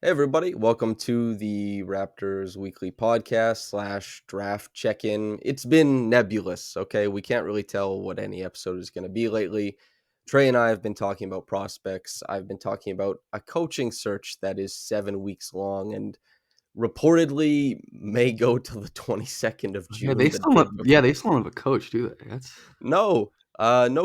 Hey everybody, welcome to the Raptors weekly podcast slash draft check-in. It's been nebulous, okay? We can't really tell what any episode is going to be lately. Trey and I have been talking about prospects. I've been talking about a coaching search that is 7 weeks long and reportedly may go till the 22nd of Yeah, June, the day they before. still don't have a coach, do they? No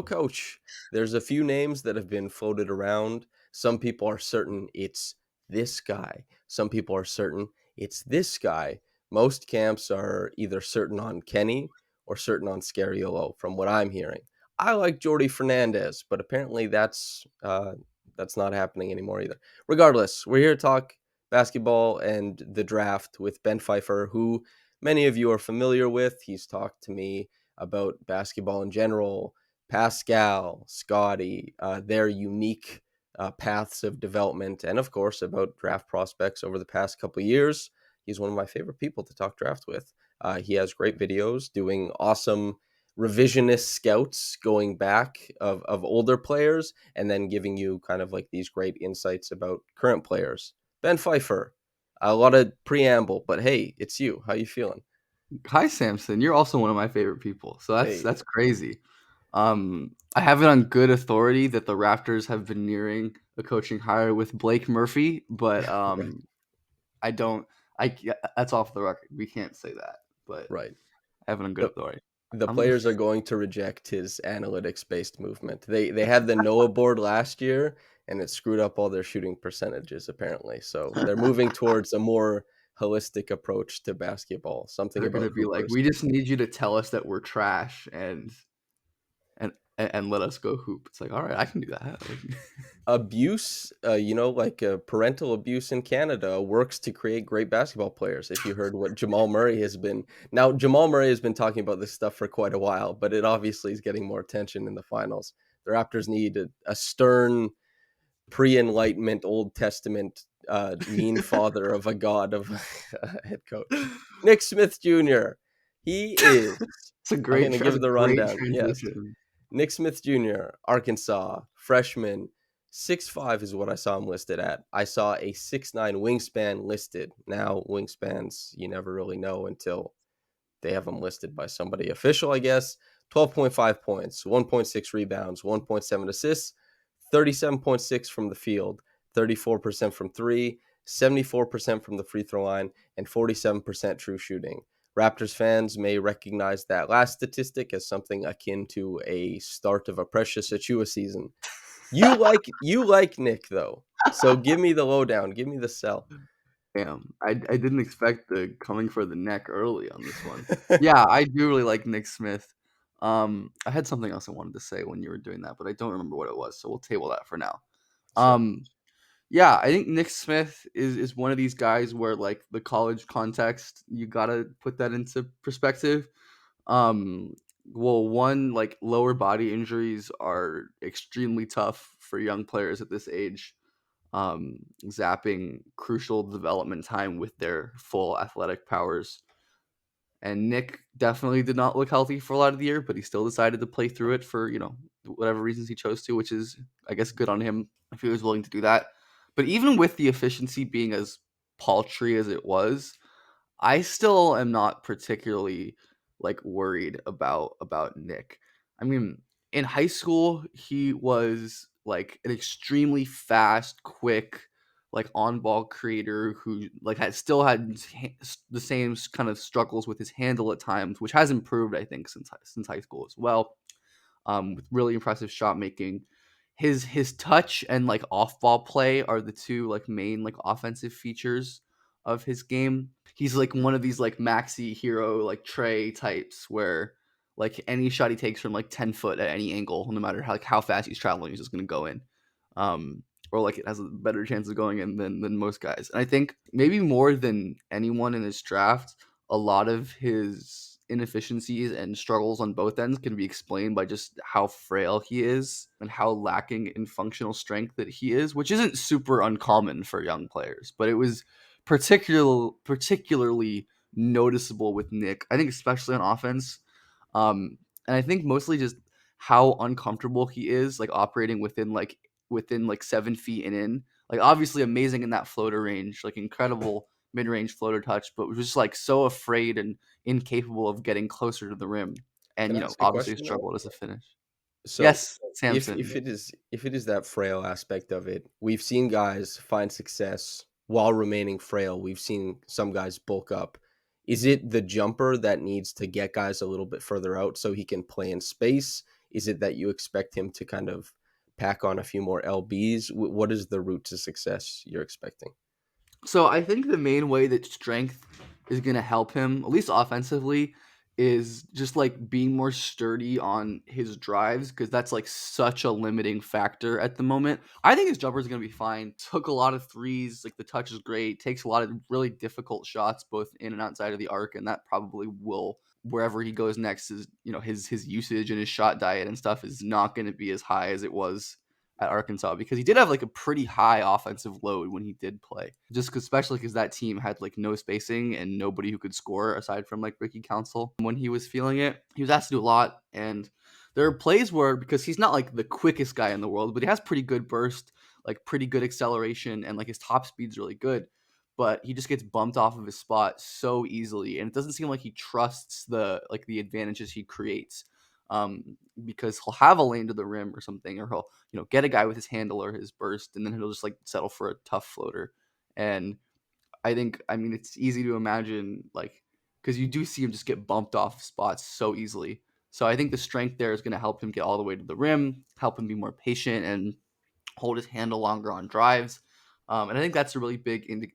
coach. There's a few names that have been floated around. Some people are certain it's this guy. Some people are certain it's this guy. Most camps are either certain on Kenny or certain on Scariolo, from what I'm hearing. I like Jordy Fernandez, but apparently that's not happening anymore either. Regardless, we're here to talk basketball and the draft with Ben Pfeifer, who many of you are familiar with. He's talked to me about basketball in general, Pascal, Scotty, their unique paths of development, and of course about draft prospects over the past couple of years. He's one of my favorite people to talk draft with. He has great videos doing awesome revisionist scouts going back of older players and then giving you kind of like these great insights about current players. Ben Pfeifer, a lot of preamble, but hey, it's you. How you feeling? Hi, Samson. You're also one of my favorite people, so that's Hey, that's crazy. I have it on good authority that the Raptors have been nearing a coaching hire with Blake Murphy, but right, I don't. That's off the record. We can't say that, but right. I have it on good The authority. the I'm players are going to reject his analytics-based movement. They had the Noah board last year, and it screwed up all their shooting percentages, apparently. So they're moving towards a more holistic approach to basketball, something They're gonna about be like, hoopers. we just need you to tell us that we're trash and let us go hoop. It's like, all right, I can do that. Abuse, like parental abuse in Canada works to create great basketball players. If you heard what Jamal Murray has been, now Jamal Murray has been talking about this stuff for quite a while, but it obviously is getting more attention in the finals. The Raptors need a stern pre-enlightenment Old Testament mean father of a god of a head coach. Nick Smith Jr. He is. It's a I'm great, going to that's give a the great rundown. Yes. transition. Nick Smith Jr., Arkansas, freshman, 6'5" is what I saw him listed at. I saw a 6'9" wingspan listed. Now, wingspans, you never really know until they have them listed by somebody official, I guess. 12.5 points, 1.6 rebounds, 1.7 assists, 37.6 from the field, 34% from three, 74% from the free throw line, and 47% true shooting. Raptors fans may recognize that last statistic as something akin to a start of a Precious Achua season. You like Nick though, so give me the lowdown, give me the sell. Damn, I didn't expect the coming for the neck early on this one. Yeah, I do really like Nick Smith. I had something else I wanted to say when you were doing that, but I don't remember what it was, so we'll table that for now. Sure. Um, yeah, I think Nick Smith is one of these guys where like the college context, you gotta put that into perspective. Um, well, one, like lower body injuries are extremely tough for young players at this age, zapping crucial development time with their full athletic powers. And Nick definitely did not look healthy for a lot of the year, but he still decided to play through it for, whatever reasons he chose to, which is, I guess, good on him if he was willing to do that. But even with the efficiency being as paltry as it was, I still am not particularly like worried about Nick. I mean, in high school, he was like an extremely fast, quick, like on-ball creator who like had still had the same kind of struggles with his handle at times, which has improved, I think, since high school as well. With really impressive shot making. His touch and like off-ball play are the two like main like offensive features of his game. He's like one of these like maxi hero like Trey types where like any shot he takes from like 10 foot at any angle, no matter how fast he's traveling, he's just gonna go in. Um, or like it has a better chance of going in than most guys. And I think maybe more than anyone in this draft, a lot of his inefficiencies and struggles on both ends can be explained by just how frail he is and how lacking in functional strength that he is, which isn't super uncommon for young players, but it was particularly noticeable with Nick. I think especially on offense. And I think mostly just how uncomfortable he is like operating within like 7 feet and in. Like obviously amazing in that floater range, like incredible mid-range floater touch, but was just like so afraid and incapable of getting closer to the rim, and Can I ask a obviously question though? struggled as a finish. So Yes, if Samson. it is that frail aspect of it, we've seen guys find success while remaining frail. We've seen some guys bulk up. Is it the jumper that needs to get guys a little bit further out so he can play in space? Is it that you expect him to kind of pack on a few more lbs? What is the route to success you're expecting? So I think the main way that strength is going to help him, at least offensively, is just like being more sturdy on his drives because that's like such a limiting factor at the moment. I think his jumper is going to be fine. Took a lot of threes, like the touch is great. Takes a lot of really difficult shots both in and outside of the arc, and that probably will wherever he goes next is his usage and his shot diet and stuff is not going to be as high as it was at Arkansas because he did have like a pretty high offensive load when he did play. Just cause, especially because that team had like no spacing and nobody who could score aside from like Ricky Council when he was feeling it. He was asked to do a lot, and there are plays where because he's not like the quickest guy in the world, but he has pretty good burst, like pretty good acceleration, and like his top speed's really good. But he just gets bumped off of his spot so easily, and it doesn't seem like he trusts the advantages he creates because he'll have a lane to the rim or something, or he'll get a guy with his handle or his burst, and then he'll just like settle for a tough floater. And I mean, it's easy to imagine like because you do see him just get bumped off spots so easily. So I think the strength there is going to help him get all the way to the rim, help him be more patient, and hold his handle longer on drives. And I think that's a really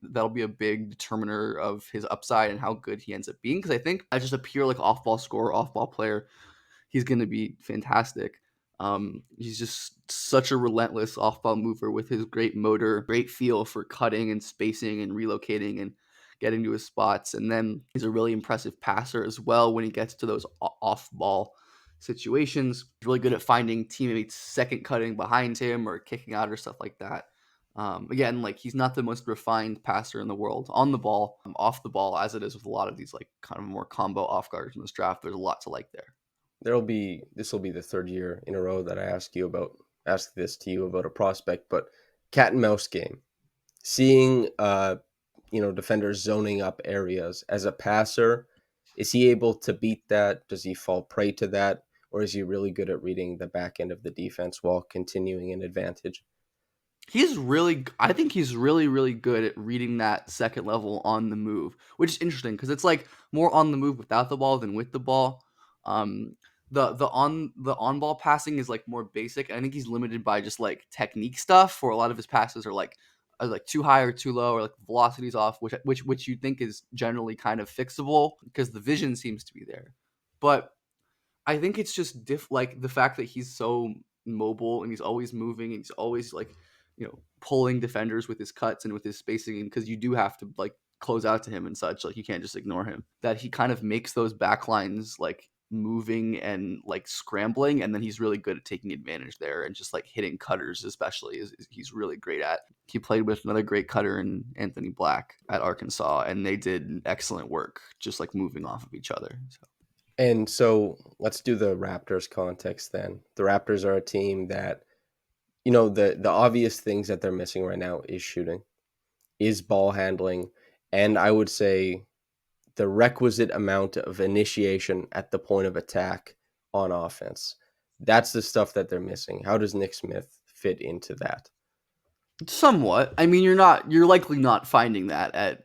that'll be a big determiner of his upside and how good he ends up being. Because I think as just a pure like off ball scorer, off ball player, he's going to be fantastic. He's just such a relentless off-ball mover with his great motor, great feel for cutting and spacing and relocating and getting to his spots. And then he's a really impressive passer as well when he gets to those off-ball situations. He's really good at finding teammates second cutting behind him or kicking out or stuff like that. Again, like he's not the most refined passer in the world on the ball, off the ball, as it is with a lot of these like kind of more combo off guards in this draft. There's a lot to like there. This will be the third year in a row that I ask this to you about a prospect, but cat and mouse game. Seeing defenders zoning up areas as a passer, is he able to beat that? Does he fall prey to that? Or is he really good at reading the back end of the defense while continuing an advantage? I think he's really, really good at reading that second level on the move, which is interesting because it's like more on the move without the ball than with the ball. Um, the on ball passing is like more basic. I think he's limited by just like technique stuff. For a lot of his passes are like too high or too low, or like velocities off, which you think is generally kind of fixable because the vision seems to be there. But I think it's just like the fact that he's so mobile and he's always moving and he's always like, pulling defenders with his cuts and with his spacing because you do have to like close out to him and such. Like you can't just ignore him. That he kind of makes those backlines like moving and like scrambling, and then he's really good at taking advantage there and just like hitting cutters, especially is he's really great at. He played with another great cutter in Anthony Black at Arkansas, and they did excellent work just like moving off of each other. So. And so let's do the Raptors context then. The Raptors are a team that, the obvious things that they're missing right now is shooting, is ball handling, and I would say the requisite amount of initiation at the point of attack on offense. That's the stuff that they're missing. How does Nick Smith fit into that? Somewhat. I mean, you're likely not finding that at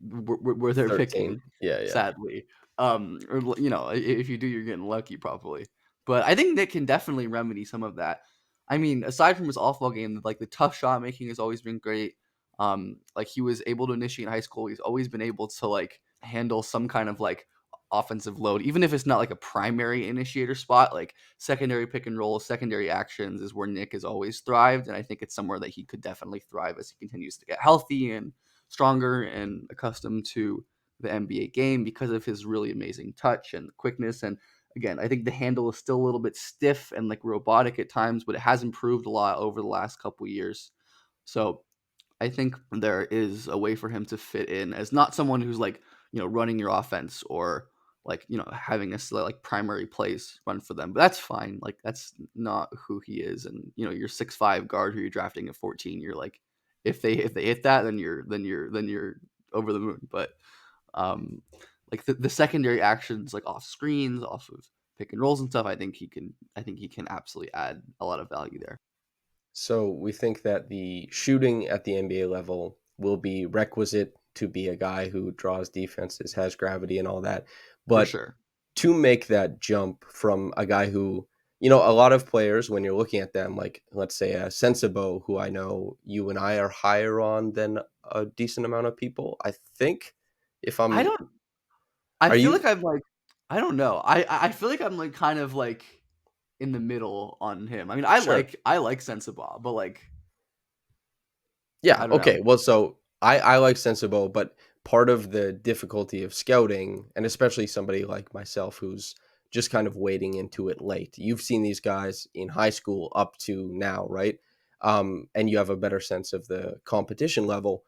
where they're 13. picking, Yeah, yeah. sadly. Or if you do, you're getting lucky probably. But I think Nick can definitely remedy some of that. I mean, aside from his off-ball game, like the tough shot making has always been great. Like he was able to initiate in high school. He's always been able to like handle some kind of like offensive load, even if it's not like a primary initiator spot. Like secondary pick and roll, secondary actions is where Nick has always thrived, and I think it's somewhere that he could definitely thrive as he continues to get healthy and stronger and accustomed to the NBA game because of his really amazing touch and quickness. And again, I think the handle is still a little bit stiff and like robotic at times, but it has improved a lot over the last couple years. So I think there is a way for him to fit in as not someone who's like, running your offense or like, having a like primary plays run for them. But that's fine. Like that's not who he is. And, you're 6'5" guard who you're drafting at 14. You're like if they hit that, then you're over the moon. But um, like the secondary actions, like off screens, off of pick and rolls and stuff, I think he can absolutely add a lot of value there So we think that the shooting at the NBA level will be requisite to be a guy who draws defenses, has gravity and all that. for But sure. to make that jump from a guy who, a lot of players, when you're looking at them, like let's say a Sensibo, who I know you and I are higher on than a decent amount of people, I think. If I I'm, don't. I are feel you like I'm like I don't know. I feel like I'm like kind of like in the middle on him. I mean, I sure? like I like Sensabaugh, but like Yeah, I don't know. okay. Well, so I like Sensible, but part of the difficulty of scouting, and especially somebody like myself who's just kind of wading into it late. You've seen these guys in high school up to now, right? And you have a better sense of the competition level.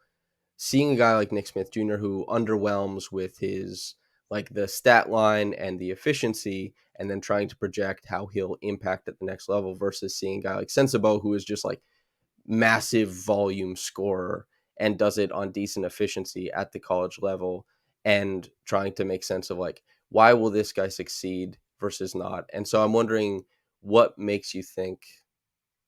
Seeing a guy like Nick Smith Jr. who underwhelms with his like the stat line and the efficiency, and then trying to project how he'll impact at the next level versus seeing a guy like Sensibo who is just like massive volume scorer and does it on decent efficiency at the college level, and trying to make sense of like why will this guy succeed versus not. And so I'm wondering what makes you think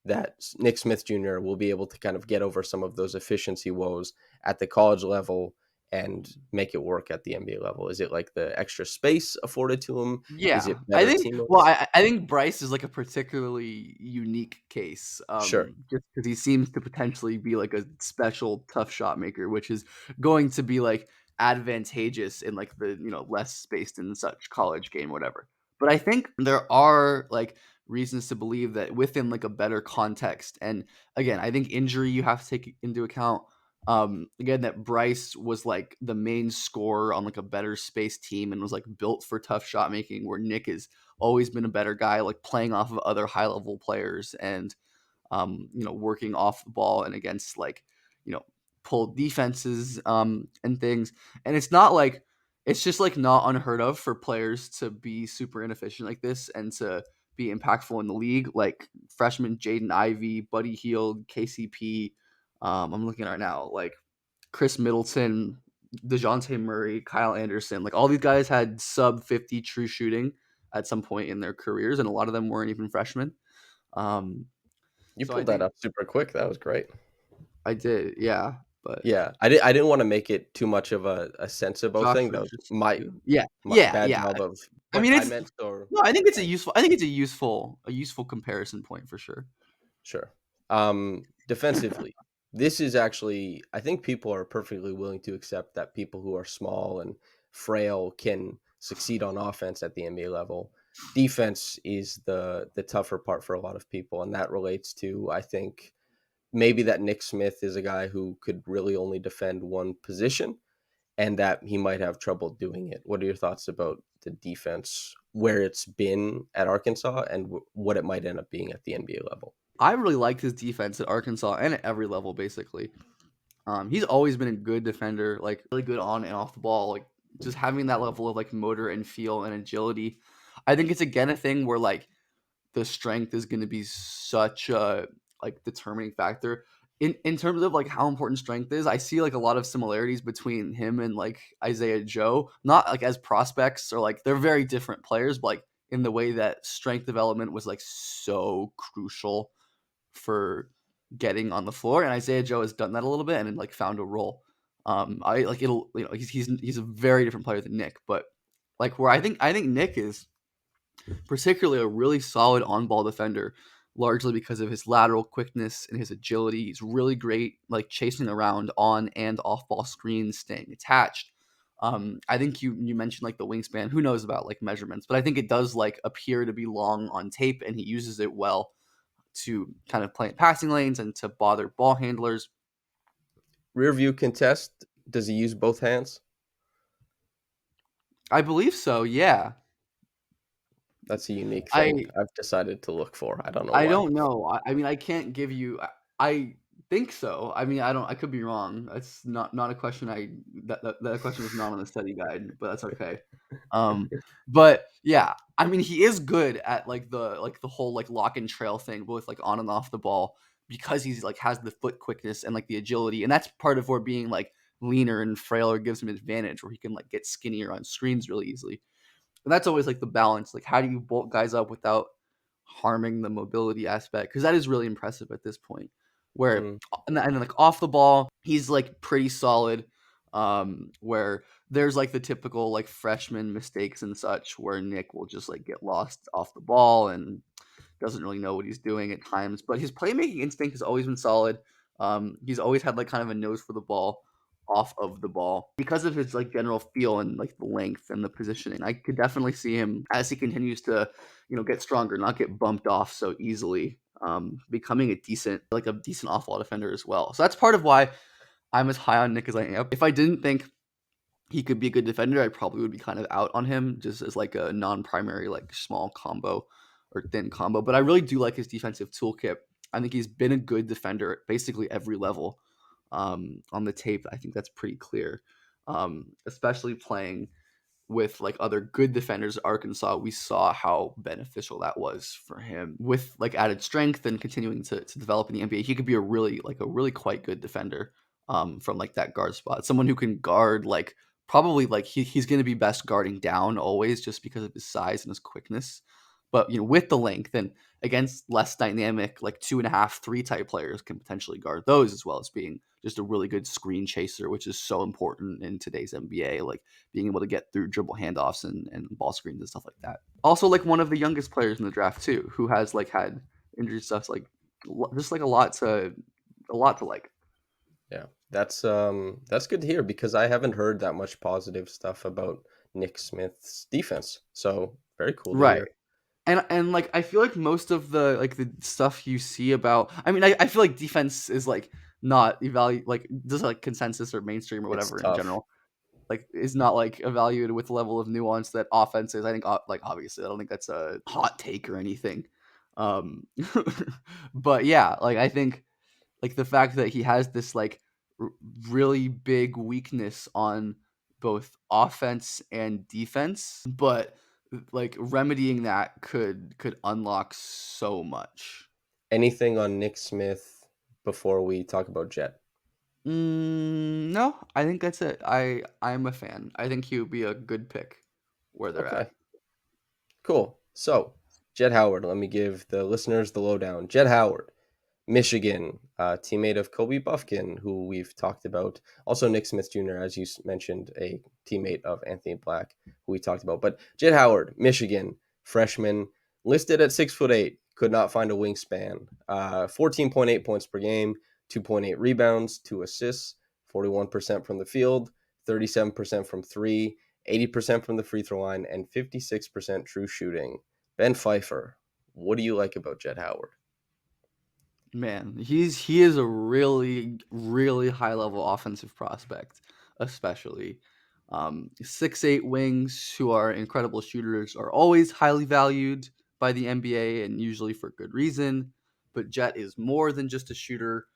that Nick Smith Jr. will be able to kind of get over some of those efficiency woes at the college level and make it work at the NBA level. Is it like the extra space afforded to him? Is Yeah, it I better think. Well, teammates? I think Bryce is like a particularly unique case, Sure. just because he seems to potentially be like a special tough shot maker, which is going to be like advantageous in like the less spaced and such college game, whatever. But I think there are like reasons to believe that within like a better context, and again, I think injury you have to take into account. Again, that Bryce was like the main scorer on like a better space team and was like built for tough shot making, where Nick has always been a better guy, like playing off of other high level players and working off the ball and against like, you know, pulled defenses and things. And it's just like not unheard of for players to be super inefficient like this and to be impactful in the league. Like freshman Jaden Ivey, Buddy Hield, KCP. I'm looking right now, like Chris Middleton, DeJounte Murray, Kyle Anderson. Like all these guys had sub 50 true shooting at some point in their careers, and a lot of them weren't even freshmen. Um, You so I pulled that think up super quick. That was great. I did, yeah. But Yeah, I didn't wanna make it too much of a Sensibo Josh thing. That was was just my too. Yeah, my yeah, bad yeah. job of I but mean, I it's meant so no. I think it's a like useful. I think it's a useful comparison point for sure. sure. Defensively, this is actually I think people are perfectly willing to accept that people who are small and frail can succeed on offense at the NBA level. Defense is the tougher part for a lot of people, and that relates to, I think, maybe that Nick Smith is a guy who could really only defend one position and that he might have trouble doing it. What are your thoughts about the defense, where it's been at Arkansas and what it might end up being at the NBA level? I really liked his defense at Arkansas and at every level, basically. He's always been a good defender, like really good on and off the ball, like just having that level of like motor and feel and agility. I think it's again a thing where like the strength is going to be such a like determining factor in terms of like how important strength is. I see like a lot of similarities between him and like Isaiah Joe, not like as prospects or like they're very different players, but like in the way that strength development was like so crucial for getting on the floor, and Isaiah Joe has done that a little bit and like found a role. I like it'll he's a very different player than Nick, but like where I think Nick is particularly a really solid on-ball defender, largely because of his lateral quickness and his agility. He's really great, like chasing around on and off-ball screens, staying attached. I think you mentioned like the wingspan. Who knows about like measurements, but I think it does like appear to be long on tape, and he uses it well to kind of play in passing lanes and to bother ball handlers. Rear view contest, does he use both hands? I believe so. Yeah. That's a unique thing I I've decided to look for. I don't know I why. don't know. I mean, I can't give you. I think so. I mean, I don't. I could be wrong. That's not a question. That question was not on the study guide, but that's okay. Um, but yeah, I mean, he is good at like the whole like lock and trail thing, both like on and off the ball. because he's like has the foot quickness and like the agility, and that's part of where being like leaner and frailer gives him an advantage where he can like get skinnier on screens really easily. And that's always like the balance. Like, how do you bulk guys up without harming the mobility aspect? Because that is really impressive at this point. Where Mm, and then like off the ball, he's like pretty solid. Where there's like the typical like freshman mistakes and such, where Nick will just like get lost off the ball and doesn't really know what he's doing at times. But his playmaking instinct has always been solid. He's always had like kind of a nose for the ball off of the ball because of his like general feel and like the length and the positioning. I could definitely see him as he continues to, get stronger, not get bumped off so easily. Becoming a decent off-ball defender as well. So that's part of why I'm as high on Nick as I am. If I didn't think he could be a good defender, I probably would be kind of out on him just as like a non-primary, like small combo or thin combo. But I really do like his defensive toolkit. I think he's been a good defender at basically every level. On the tape, I think that's pretty clear. Especially playing with like other good defenders at Arkansas, we saw how beneficial that was for him. With like added strength and continuing to develop in the NBA, he could be a really quite good defender from like that guard spot. Someone who can guard like probably like he's going to be best guarding down always just because of his size and his quickness. But with the length and against less dynamic, like 2.5, 3 type players can potentially guard those as well as being just a really good screen chaser, which is so important in today's NBA. Like being able to get through dribble handoffs and ball screens and stuff like that. Also, like one of the youngest players in the draft too, who has like had injury stuff, like just like a lot to like. yeah, that's good to hear because I haven't heard that much positive stuff about Nick Smith's defense. So very cool to Right. hear. And like I feel like most of the stuff you see about, I mean, I feel like defense is like not evaluate like just like consensus or mainstream or It's whatever in tough. general, like is not like evaluated with the level of nuance that offense is. I think like obviously I don't think that's a hot take or anything. Um but yeah, like I think like the fact that he has this like r- really big weakness on both offense and defense, but like remedying that could unlock so much. Anything on Nick Smith before we talk about Jet? No, I think that's it. I'm a fan. I think he would be a good pick where they're Okay, at. cool. So, Jett Howard, let me give the listeners the lowdown. Jett Howard, Michigan, teammate of Kobe Buffkin, who we've talked about. Also, Nick Smith Jr., as you mentioned, a teammate of Anthony Black, who we talked about. But Jett Howard, Michigan, freshman, listed at 6'8", could not find a wingspan. 14.8 points per game, 2.8 rebounds, 2 assists, 41% from the field, 37% from three, 80% from the free throw line, and 56% true shooting. Ben Pfeiffer, what do you like about Jett Howard? Man, he is a really really high level offensive prospect, especially 6'8" wings who are incredible shooters are always highly valued by the NBA and usually for good reason. But Jet is more than just a shooter.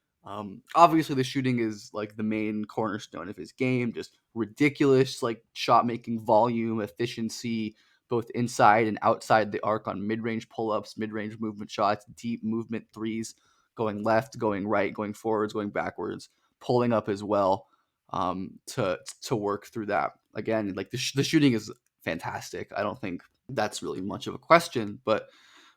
Obviously, the shooting is like the main cornerstone of his game. Just ridiculous, like shot making volume, efficiency, both inside and outside the arc on mid range pull ups, mid range movement shots, deep movement threes, going left, going right, going forwards, going backwards, pulling up as well to work through that. Again, like the shooting is fantastic. I don't think that's really much of a question, but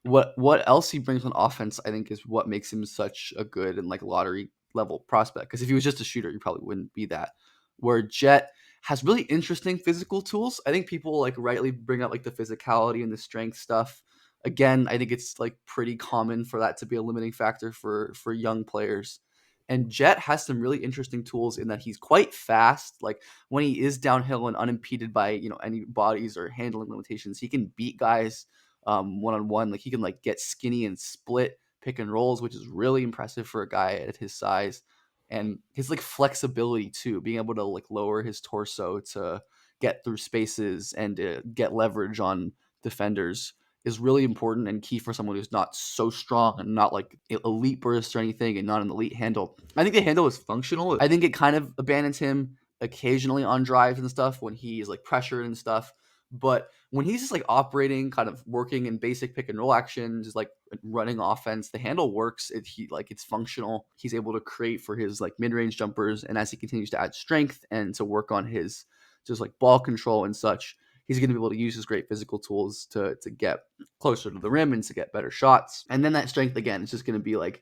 what else he brings on offense, I think, is what makes him such a good and like lottery level prospect. Because if he was just a shooter, he probably wouldn't be that. Where Jet has really interesting physical tools. I think people like rightly bring up like the physicality and the strength stuff. Again, I think it's like pretty common for that to be a limiting factor for young players. And Jet has some really interesting tools in that he's quite fast. Like when he is downhill and unimpeded by any bodies or handling limitations, he can beat guys one on one. Like he can like get skinny and split pick and rolls, which is really impressive for a guy at his size. And his like flexibility too, being able to like lower his torso to get through spaces and get leverage on defenders is really important and key for someone who's not so strong and not like elite burst or anything and not an elite handle. I think the handle is functional. I think it kind of abandons him occasionally on drives and stuff when he's like pressured and stuff. But when he's just like operating, kind of working in basic pick and roll actions, just like running offense, the handle works. It's functional. He's able to create for his like mid range jumpers, and as he continues to add strength and to work on his just like ball control and such, he's going to be able to use his great physical tools to get closer to the rim and to get better shots. And then that strength again is just going to be like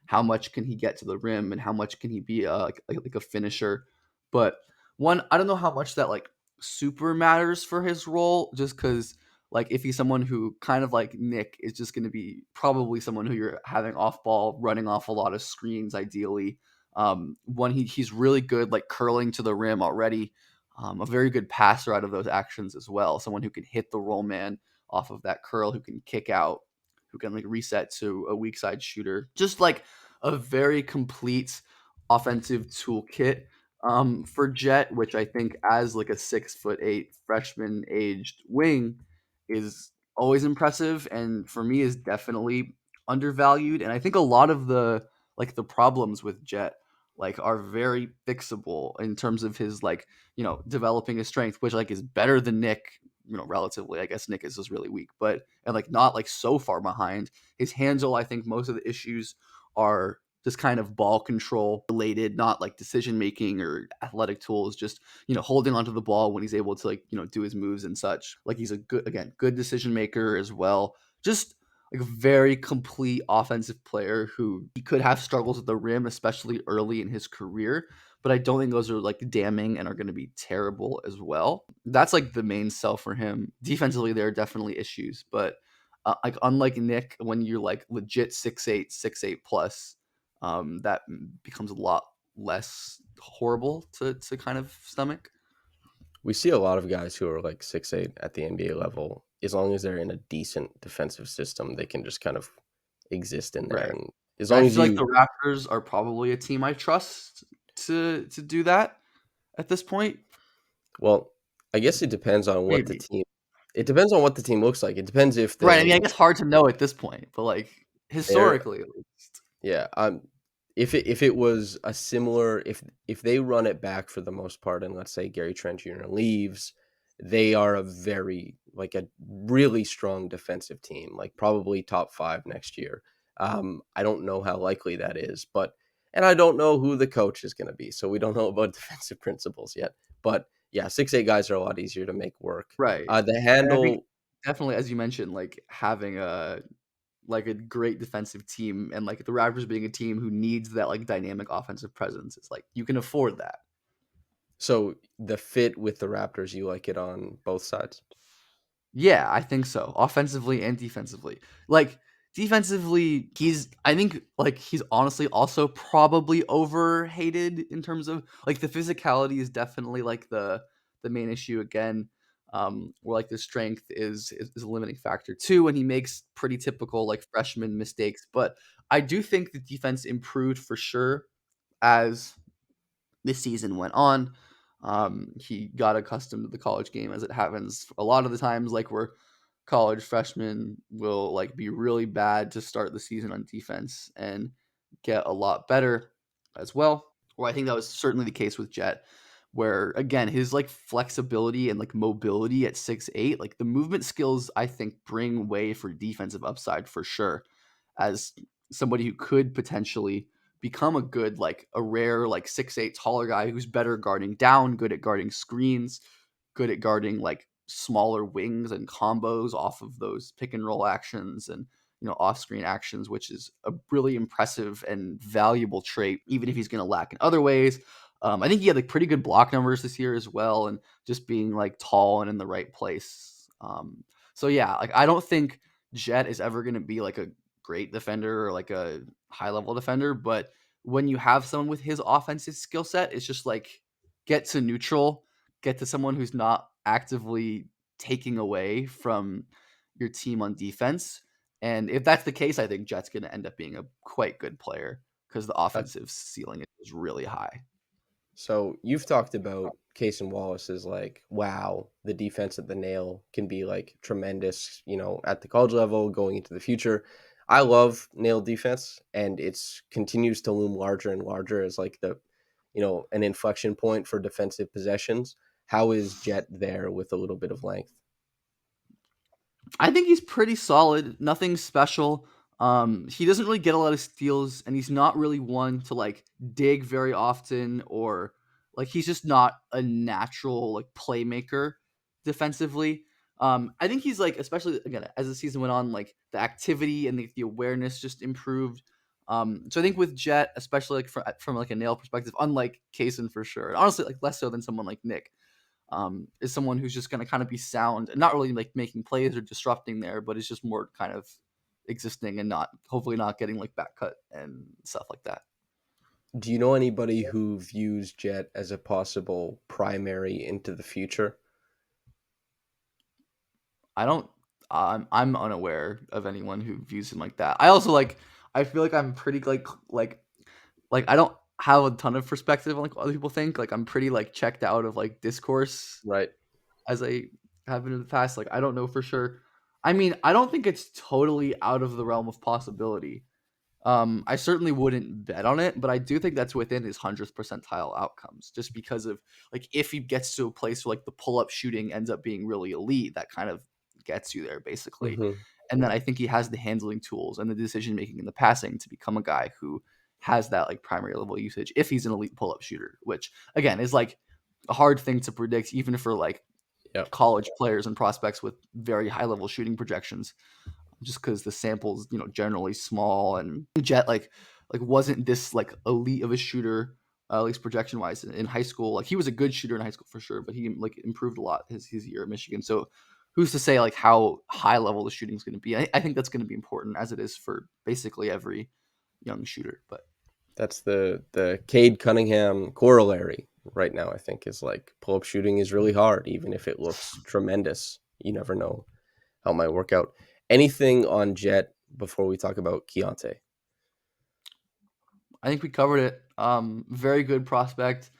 how much can he get to the rim and how much can he be like a finisher. But one, I don't know how much that like super matters for his role, just because like if he's someone who kind of like Nick is just going to be probably someone who you're having off ball, running off a lot of screens, ideally. One, he's really good like curling to the rim already. A very good passer out of those actions as well. Someone who can hit the roll man off of that curl, who can kick out, who can like reset to a weak side shooter. Just like a very complete offensive toolkit for Jett, which I think as like a 6'8" freshman aged wing is always impressive, and for me is definitely undervalued. And I think a lot of the problems with Jett like are very fixable in terms of his like developing his strength, which like is better than Nick. Relatively, I guess Nick is just really weak, but and like not like so far behind. His handle, I think most of the issues are just kind of ball control related, not like decision making or athletic tools, just holding onto the ball when he's able to like do his moves and such. Like he's a good decision maker as well. Just like a very complete offensive player who he could have struggles at the rim, especially early in his career. But I don't think those are like damning and are going to be terrible as well. That's like the main sell for him. Defensively, there are definitely issues, but like unlike Nick, when you're like legit 6'8", 6'8" plus, that becomes a lot less horrible to kind of stomach. We see a lot of guys who are like 6'8" at the NBA level. As long as they're in a decent defensive system, they can just kind of exist in there. Right. And as And I long as feel like the you, Raptors are probably a team I trust to do that at this point. well, I guess it depends on what the Maybe. team. It depends on what the team looks like. It depends if Right. I mean, I they guess hard to know at this point, but like they're historically at least. yeah. If it was a similar if they run it back for the most part, and let's say Gary Trent Jr. leaves, they are a very like a really strong defensive team, like probably top 5 next year. I don't know how likely that is, but and I don't know who the coach is going to be, so we don't know about defensive principles yet. But yeah, 6'8" guys are a lot easier to make work. Right. The And I think handle. definitely, as you mentioned, like having a great defensive team and like the Raptors being a team who needs that like dynamic offensive presence, it's like you can afford that. So the fit with the Raptors, you like it on both sides. Yeah, I think so. Offensively and defensively. Like defensively, I think like he's honestly also probably overhated in terms of like the physicality is definitely like the main issue again. Where like the strength is a limiting factor too, and he makes pretty typical like freshman mistakes. But I do think the defense improved for sure as this season went on. He got accustomed to the college game as it happens a lot of the times, like where college freshmen will like be really bad to start the season on defense and get a lot better as well. Or I think that was certainly the case with Jett, where again his like flexibility and like mobility at 6'8", like the movement skills I think bring way for defensive upside for sure, as somebody who could potentially become a good like a rare like 6'8" taller guy who's better guarding down, good at guarding screens, good at guarding like smaller wings and combos off of those pick and roll actions and off screen actions, which is a really impressive and valuable trait, even if he's going to lack in other ways. I think he had like pretty good block numbers this year as well, and just being like tall and in the right place. So yeah, like I don't think Jett is ever going to be like a great defender or like a high level defender, but when you have someone with his offensive skill set, it's just like get to neutral, get to someone who's not actively taking away from your team on defense. And if that's the case, I think Jett's going to end up being a quite good player because the Uh, offensive ceiling is really high. So you've talked about Case and Wallace as like, wow, the defense at the nail can be like tremendous, at the college level going into the future. I love nail defense, and it's continues to loom larger and larger as like an inflection point for defensive possessions. How is Jett there with a little bit of length? I think he's pretty solid, nothing special. He doesn't really get a lot of steals, and he's not really one to like dig very often, or like he's just not a natural like playmaker defensively. I think he's like, especially again as the season went on, like the activity and the awareness just improved. So I think with Jett, especially like from like a nail perspective, unlike Kaysen for sure, and honestly like less so than someone like Nick, is someone who's just going to kind of be sound and not really like making plays or disrupting there, but is just more kind of existing and not hopefully not getting like back cut and stuff like that. Do you know anybody who views Jet as a possible primary into the future? I don't. I'm unaware of anyone who views him like that. I also like. I feel like I'm pretty like I don't have a ton of perspective on like what other people think. Like I'm pretty like checked out of like discourse Right. as I have been in the past. Like I don't know for sure. I mean, I don't think it's totally out of the realm of possibility. I certainly wouldn't bet on it, but I do think that's within his 100th percentile outcomes, just because of like if he gets to a place where like the pull up shooting ends up being really elite, that kind of gets you there basically. Hmm. And then I think he has the handling tools and the decision making in the passing to become a guy who has that like primary level usage if he's an elite pull up shooter, which again is like a hard thing to predict even for like Yep. college players and prospects with very high level shooting projections, just because the sample's generally small, and Jet like wasn't this like elite of a shooter, at least projection wise in high school. Like he was a good shooter in high school for sure, but he like improved a lot his year at Michigan. So who's to say like how high level the shooting is going to be? I think that's going to be important as it is for basically every young shooter. But That's the Cade Cunningham corollary right now. I think is like pull up shooting is really hard, even if it looks tremendous. You never know how it might work out. Anything on Jet before we talk about Keontae? I think we covered it. Very good prospect.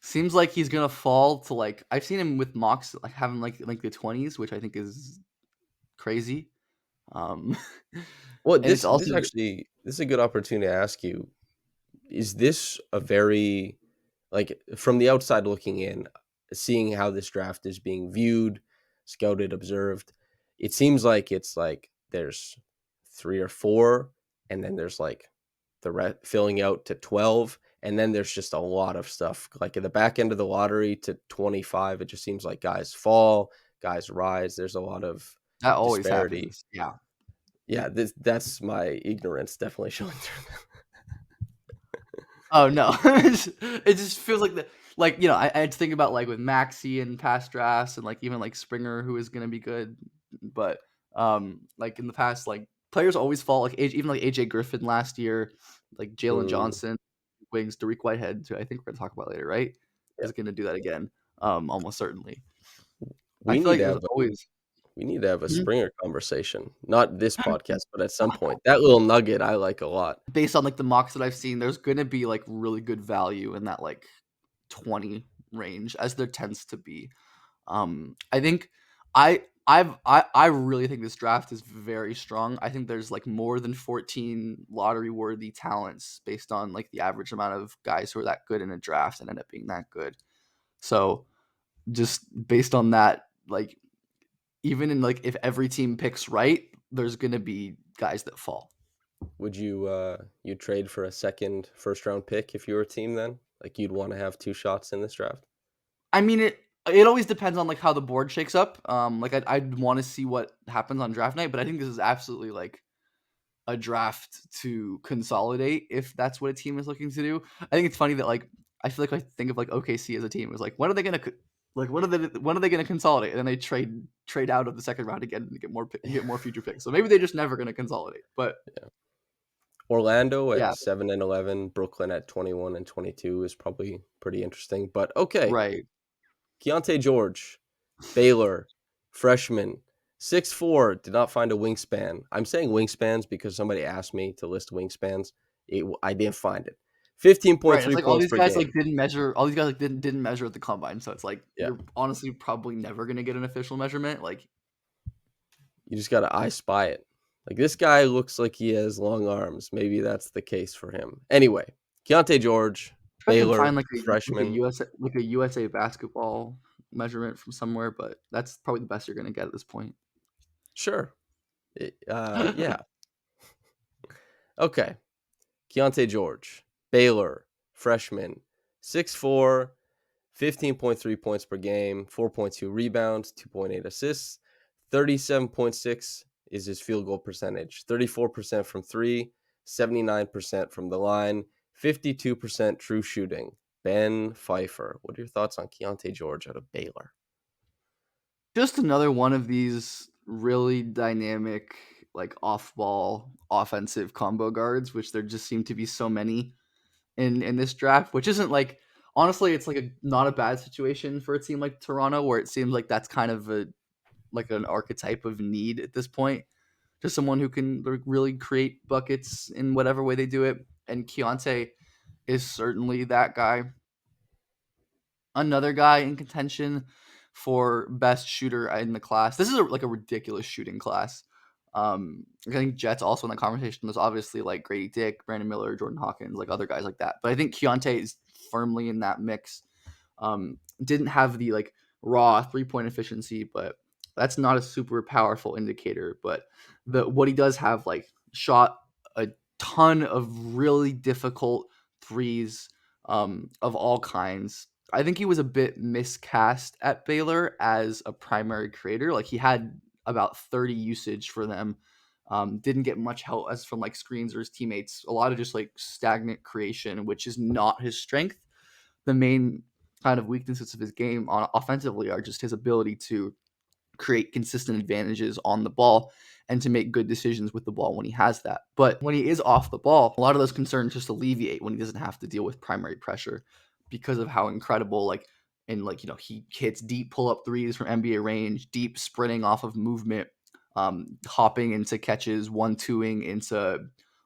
Seems like he's gonna fall to like I've seen him with mocks like having like the 20s, which I think is crazy. Um, Well, and it's this also actually this is a good opportunity to ask you: is this a very like from the outside looking in, seeing how this draft is being viewed, scouted, observed? It seems like it's like there's three or four, and then there's like filling out to 12, and then there's just a lot of stuff like at the back end of the lottery to 25. It just seems like guys fall, guys rise. There's a lot of that always disparity. happens. Yeah. Yeah, that's my ignorance definitely showing through. Oh no, it just feels like the like I had to think about like with Maxi and past drafts and like even like Springer who is gonna be good, but like in the past like players always fall like even like AJ Griffin last year, like Jalen Mm, Johnson, Wings, Dariq Whitehead, who I think we're gonna talk about later, right? yeah, Is gonna do that again, almost certainly. I we feel need like to there's have a always we need to have a Mhm. Springer conversation. Not this podcast, but at some point. That little nugget I like a lot. Based on like the mocks that I've seen, there's gonna be like really good value in that like 20 range as there tends to be. I think I really think this draft is very strong. I think there's like more than 14 lottery worthy talents based on like the average amount of guys who are that good in a draft and end up being that good. So just based on that, like even in like if every team picks right, there's gonna be guys that fall. Would you trade for a second first round pick if you were a team then? Like you'd want to have two shots in this draft? I mean it always depends on like how the board shakes up. Like I'd want to see what happens on draft night, but I think this is absolutely like a draft to consolidate if that's what a team is looking to do. I think it's funny that like I feel like I think of like OKC as a team. It's like when are they gonna like when are they gonna consolidate? And then they trade out of the second round again and get more future picks. So maybe they're just never gonna consolidate. But Yeah. Orlando at yeah, 7 and 11, Brooklyn at 21 and 22 is probably pretty interesting. But okay, right. Keontae George, Baylor, freshman, 6'4", did not find a wingspan. I'm saying wingspans because somebody asked me to list wingspans. I didn't find it. Right. It's 15.3 like all points these per guys like game. didn't measure all these guys like didn't measure at the combine. So it's like Yeah. you're honestly probably never gonna get an official measurement. Like You just got to I spy it. Like this guy looks like he has long arms. Maybe that's the case for him. Anyway, Keontae George, try to Baylor, find like a freshman. USA basketball measurement from somewhere, but that's probably the best you're gonna get at this point. Sure. Yeah. Okay. Keyonte George, Baylor, freshman, 6'4", 15.3 points per game, 4.2 rebounds, 2.8 assists, 37.6 is his field goal percentage, 34% from three, 79% from the line, 52% true shooting. Ben Pfeifer. What are your thoughts on Keyonte George out of Baylor? Just another one of these really dynamic, like off-ball offensive combo guards, which there just seem to be so many in this draft, which isn't like honestly, it's like a not a bad situation for a team like Toronto, where it seems like that's kind of a like an archetype of need at this point. Just someone who can really create buckets in whatever way they do it. And Keontae is certainly that guy. Another guy in contention for best shooter in the class. This is like a ridiculous shooting class. I think Jett's also in the conversation. There's obviously like Grady Dick, Brandon Miller, Jordan Hawkins, like other guys like that. But I think Keontae is firmly in that mix. Didn't have the like raw 3 point efficiency, but that's not a super powerful indicator. But the what he does have, like, shot a ton of really difficult threes, of all kinds. I think he was a bit miscast at Baylor as a primary creator. Like, he had about 30 usage for them. Didn't get much help as from like screens or his teammates. A lot of just like stagnant creation, which is not his strength. The main kind of weaknesses of his game on offensively are just his ability to create consistent advantages on the ball and to make good decisions with the ball when he has that. But when he is off the ball, a lot of those concerns just alleviate when he doesn't have to deal with primary pressure because of how incredible, like, and like, he hits deep pull up threes from NBA range, deep sprinting off of movement, hopping into catches, 1-2ing into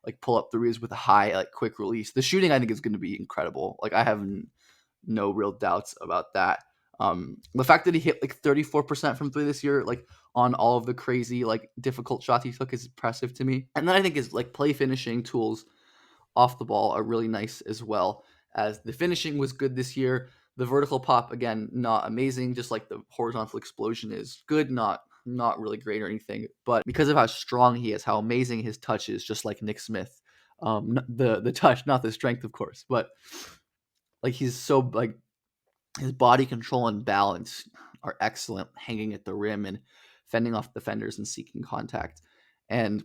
like pull up threes with a high, like, quick release. The shooting, I think, is going to be incredible. Like, I have no real doubts about that. The fact that he hit like 34% from three this year, like on all of the crazy, like, difficult shots he took, is impressive to me. And then I think his like play finishing tools off the ball are really nice as well. As the finishing was good this year, the vertical pop, again, not amazing. Just like the horizontal explosion is good, not really great or anything. But because of how strong he is, how amazing his touch is, just like Nick Smith. The touch, not the strength, of course, but like he's so like his body control and balance are excellent, hanging at the rim and fending off defenders and seeking contact. And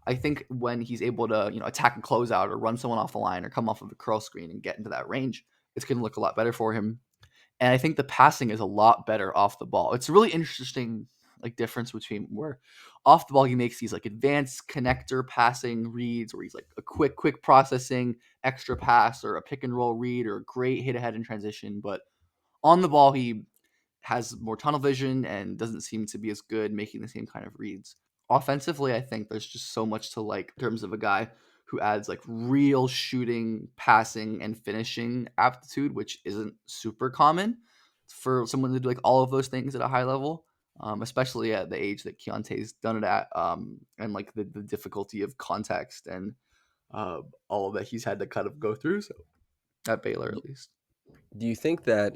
I think when he's able to, attack and close out or run someone off the line or come off of a curl screen and get into that range, it's going to look a lot better for him. And I think the passing is a lot better off the ball. It's a really interesting like difference between where off the ball he makes these like advanced connector passing reads where he's like a quick processing extra pass or a pick and roll read or a great hit ahead in transition, but on the ball, he has more tunnel vision and doesn't seem to be as good making the same kind of reads. Offensively, I think there's just so much to like in terms of a guy who adds like real shooting, passing, and finishing aptitude, which isn't super common for someone to do like all of those things at a high level, especially at the age that Keontae's done it at, and like the difficulty of context and all of that he's had to kind of go through. So at Baylor, D- at least. Do you think that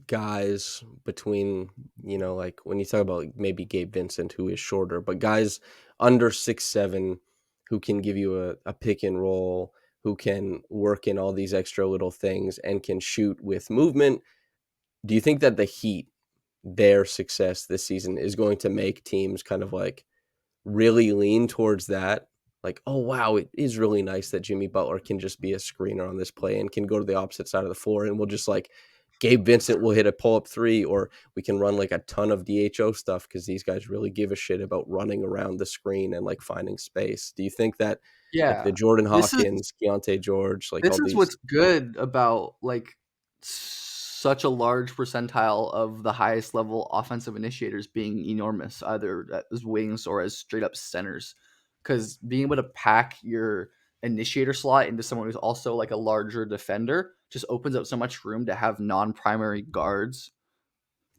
guys between, like when you talk about like maybe Gabe Vincent, who is shorter, but guys under 6'7", who can give you a pick and roll, who can work in all these extra little things and can shoot with movement, do you think that the Heat, their success this season is going to make teams kind of like really lean towards that? Like, oh wow, it is really nice that Jimmy Butler can just be a screener on this play and can go to the opposite side of the floor, and we'll just like Gabe Vincent will hit a pull up three, or we can run like a ton of DHO stuff because these guys really give a shit about running around the screen and like finding space. Do you think that like the Yeah. Jordan This is Hawkins, Keontae George, like this all is these? what's good about, like, such a large percentile of the highest level offensive initiators being enormous, either as wings or as straight up centers. Because being able to pack your initiator slot into someone who's also, like, a larger defender just opens up so much room to have non-primary guards,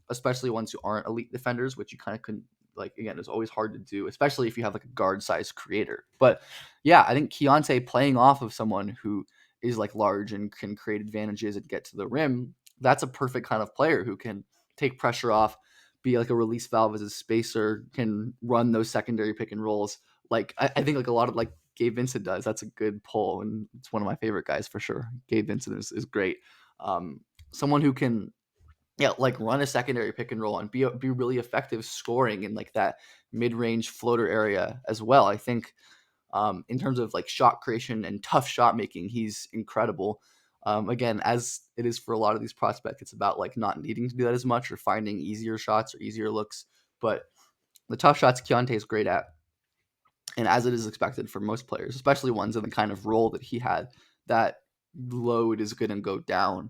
especially ones who aren't elite defenders, which you kind of couldn't, like, again, it's always hard to do, especially if you have like a guard size creator. But yeah, I think Keontae playing off of someone who is like large and can create advantages and get to the rim, that's a perfect kind of player who can take pressure off, be like a release valve as a spacer, can run those secondary pick and rolls. Like I think like a lot of like Gabe Vincent does. That's a good pull, and it's one of my favorite guys for sure. Gabe Vincent is great. Someone who can like run a secondary pick and roll and be really effective scoring in like that mid range floater area as well. I think in terms of like shot creation and tough shot making, he's incredible. Again, as it is for a lot of these prospects, it's about like not needing to do that as much or finding easier shots or easier looks. But the tough shots Keyonte is great at, and as it is expected for most players, especially ones in the kind of role that he had, that load is going to go down.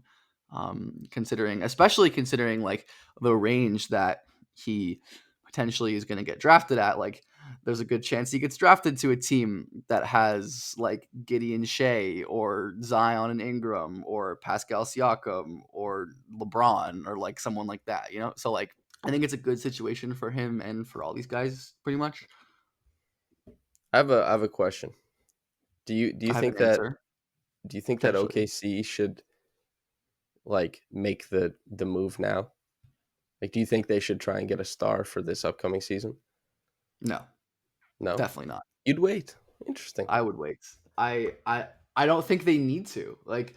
Especially considering like the range that he potentially is going to get drafted at. Like, there's a good chance he gets drafted to a team that has like Gideon Shea or Zion and Ingram or Pascal Siakam or LeBron or like someone like that, you know? So like I think it's a good situation for him and for all these guys pretty much. I have a question. Do you I have think an that answer potentially. OKC should like make the move now? Like, do you think they should try and get a star for this upcoming season? No, No, definitely not. you'd wait. Interesting. I would wait. I don't think they need to. Like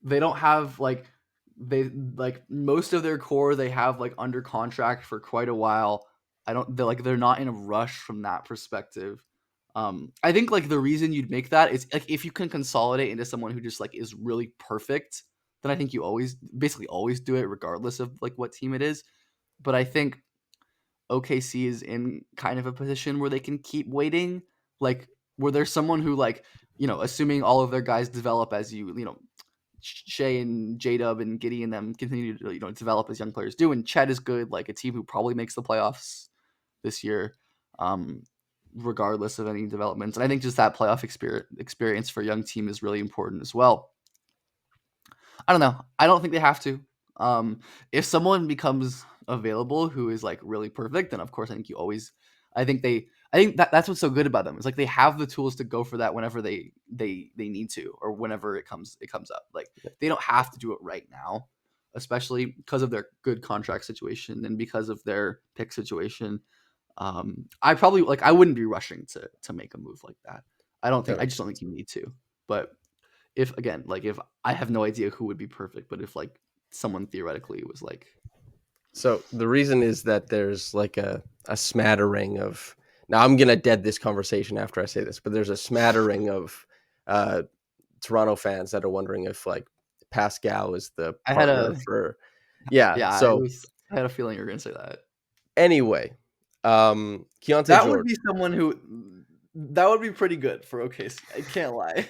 they don't have they like most of their core they have like under contract for quite a while. They're not in a rush from that perspective. I think like the reason you'd make that is like if you can consolidate into someone who just like is really perfect, then I think you always basically always do it regardless of like what team it is. But I think OKC is in kind of a position where they can keep waiting, like where there's someone who like, assuming all of their guys develop as Shea and J Dub and Giddy and them continue to develop as young players do, and Chet is good, like a team who probably makes the playoffs this year, um, regardless of any developments. And I think just that playoff experience for a young team is really important as well. I don't know. I don't think they have to. Um, if someone becomes available who is like really perfect, then of course I think you always. I think that's what's so good about them. It's like they have the tools to go for that whenever they need to or whenever it comes up. Like they don't have to do it right now, especially because of their good contract situation and because of their pick situation. I wouldn't be rushing to make a move like that. That I makes just don't think sense. you need to. But if again, like if I have no idea who would be perfect, but if like someone theoretically was like, So the reason is that there's like a smattering of, now I'm gonna dead this conversation after I say this, but there's a smattering of uh Toronto fans that are wondering if like Pascal is the I had partner a for, yeah. yeah, So I had a feeling you were gonna say that. anyway, Keontae That would George, be someone who that would be pretty good for OKC. I can't lie.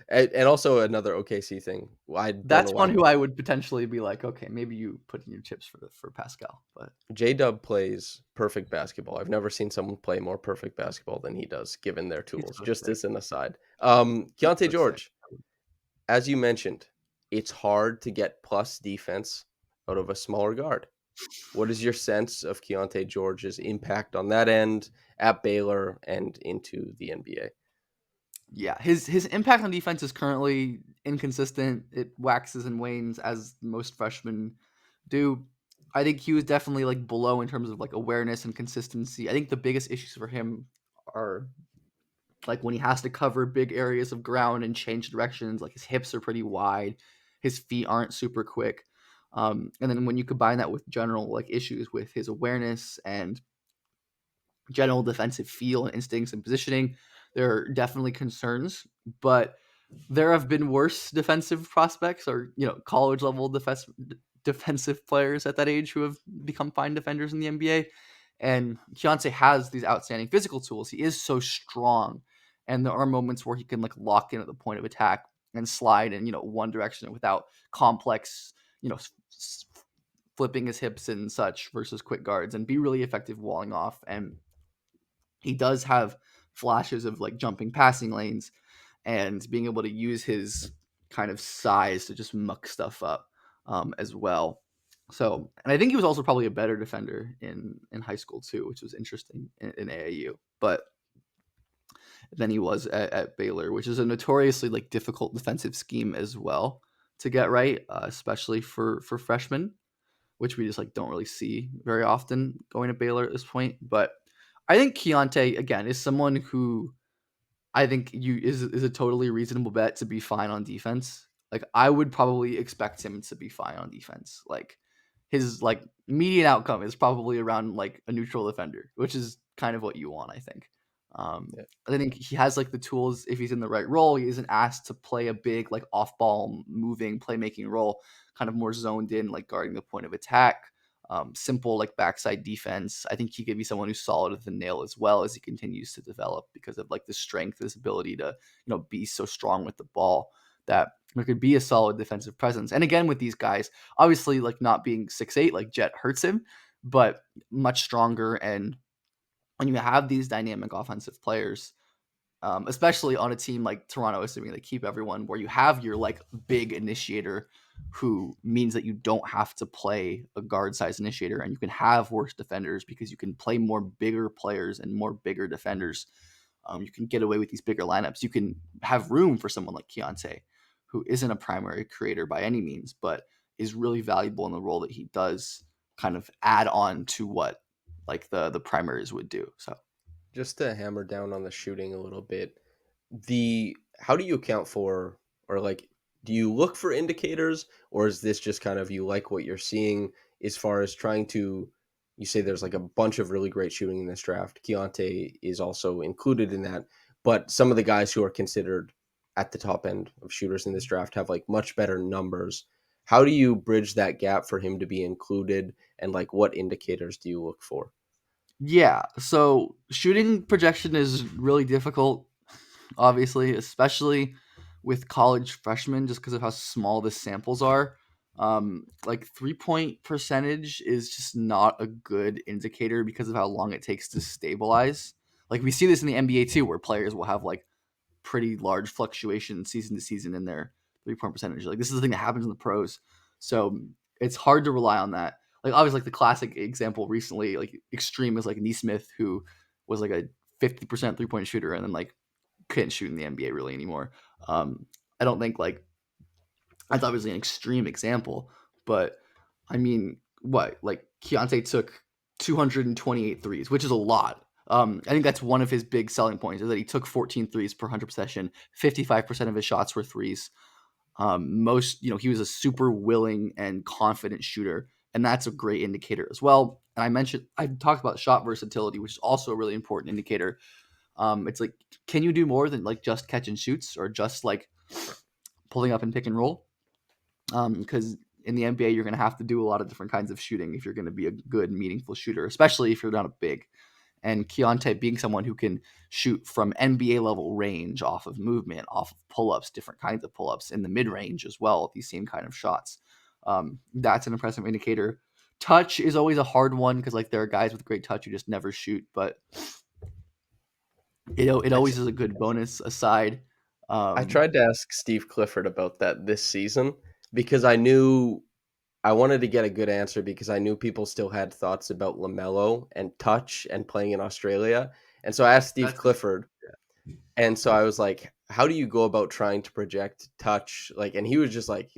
and also another OKC thing. I don't know That's why, one but who I would potentially be like, okay, maybe you put in your chips for Pascal, but J Dub plays perfect basketball. I've never seen someone play more perfect basketball than he does, given their he's tools. so Just sick. as an aside, He's Keontae so sick. George, as you mentioned, it's hard to get plus defense out of a smaller guard. What is your sense of Keontae George's impact on that end at Baylor and into the NBA? Yeah, his impact on defense is currently inconsistent. It waxes and wanes as most freshmen do. I think he was definitely like below in terms of like awareness and consistency. I think the biggest issues for him are like when he has to cover big areas of ground and change directions, like his hips are pretty wide, his feet aren't super quick. And then when you combine that with general like issues with his awareness and general defensive feel and instincts and positioning, there are definitely concerns. But there have been worse defensive prospects or college level defensive players at that age who have become fine defenders in the NBA. And Keontae has these outstanding physical tools. He is so strong, and there are moments where he can like lock in at the point of attack and slide in one direction without complex flipping his hips and such versus quick guards and be really effective walling off. And he does have flashes of like jumping passing lanes and being able to use his kind of size to just muck stuff up as well. So, and I think he was also probably a better defender in high school too, which was interesting in AAU. But than he was at Baylor, which is a notoriously like difficult defensive scheme as well to get right, especially for freshmen. which we just like don't really see very often going to Baylor at this point. But I think Keyonte again is someone who I think you is a totally reasonable bet to be fine on defense. Like I would probably expect him to be fine on defense. Like his like median outcome is probably around like a neutral defender, which is kind of what you want, I think. Yeah. I think he has like the tools if he's in the right role. He isn't asked to play a big like off ball moving playmaking role, kind of more zoned in, like guarding the point of attack. Simple like backside defense. I think he could be someone who's solid at the nail as well as he continues to develop because of like the strength, his ability to be so strong with the ball that there could be a solid defensive presence. And again, with these guys, obviously like not being 6'8", like Jett hurts him, but much stronger. And when you have these dynamic offensive players, especially on a team like Toronto, assuming they keep everyone, where you have your like big initiator who means that you don't have to play a guard size initiator and you can have worse defenders because you can play more bigger players and more bigger defenders. You can get away with these bigger lineups. You can have room for someone like Keyonte, who isn't a primary creator by any means, but is really valuable in the role that he does kind of add on to what like the primaries would do. So Just to hammer down on the shooting a little bit, the how do you account for, or like, do you look for indicators, or is this just kind of you like what you're seeing as far as trying to, you say there's like a bunch of really great shooting in this draft. Keontae is also included in that, but some of the guys who are considered at the top end of shooters in this draft have like much better numbers. How do you bridge that gap for him to be included, and like what indicators do you look for? yeah, so shooting projection is really difficult, obviously, especially with college freshmen, just because of how small the samples are. Like 3-point percentage is just not a good indicator because of how long it takes to stabilize. Like we see this in the NBA too, where players will have like pretty large fluctuation season to season in their 3-point percentage. Like this is the thing that happens in the pros. So it's hard to rely on that. Like obviously like the classic example recently, like extreme is like Neesmith, who was like a 50% 3-point shooter and then like couldn't shoot in the NBA really anymore. I don't think like that's obviously an extreme example, but I mean, what like Keontae took 228 threes, which is a lot. I think that's one of his big selling points is that he took 14 threes per 100 possession. 55% of his shots were threes. Most, he was a super willing and confident shooter, and that's a great indicator as well. And I talked about shot versatility, which is also a really important indicator. It's like, can you do more than like just catch and shoots or just like pulling up and pick and roll? Because in the NBA, you're going to have to do a lot of different kinds of shooting if you're going to be a good, meaningful shooter, especially if you're not a big. And Keontae being someone who can shoot from NBA level range off of movement, off of pull ups, different kinds of pull ups in the mid range as well, these same kind of shots. That's an impressive indicator. Touch is always a hard one because like there are guys with great touch who just never shoot, but it I always is a good bonus aside. I Um, tried to ask Steve Clifford about that this season because I knew I wanted to get a good answer because I knew people still had thoughts about LaMelo and touch and playing in Australia. And so I asked Steve that's a Clifford, and so I was like, how do you go about trying to project touch? Like, and he was like,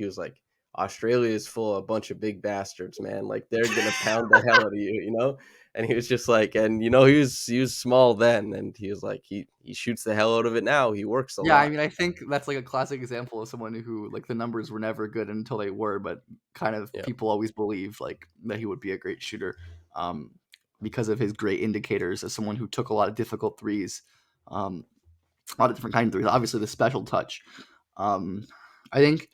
Australia is full of a bunch of big bastards, man. Like they're gonna pound the hell out of you, you know? And he was just like, and he was small then, and he was like, he shoots the hell out of it now. He works a Yeah, I lot. mean, I think that's like a classic example of someone who like the numbers were never good until they were, but kind of Yeah. people always believed like that he would be a great shooter, um, because of his great indicators as someone who took a lot of difficult threes, a lot of different kinds of threes. Obviously, the special touch. Um, I think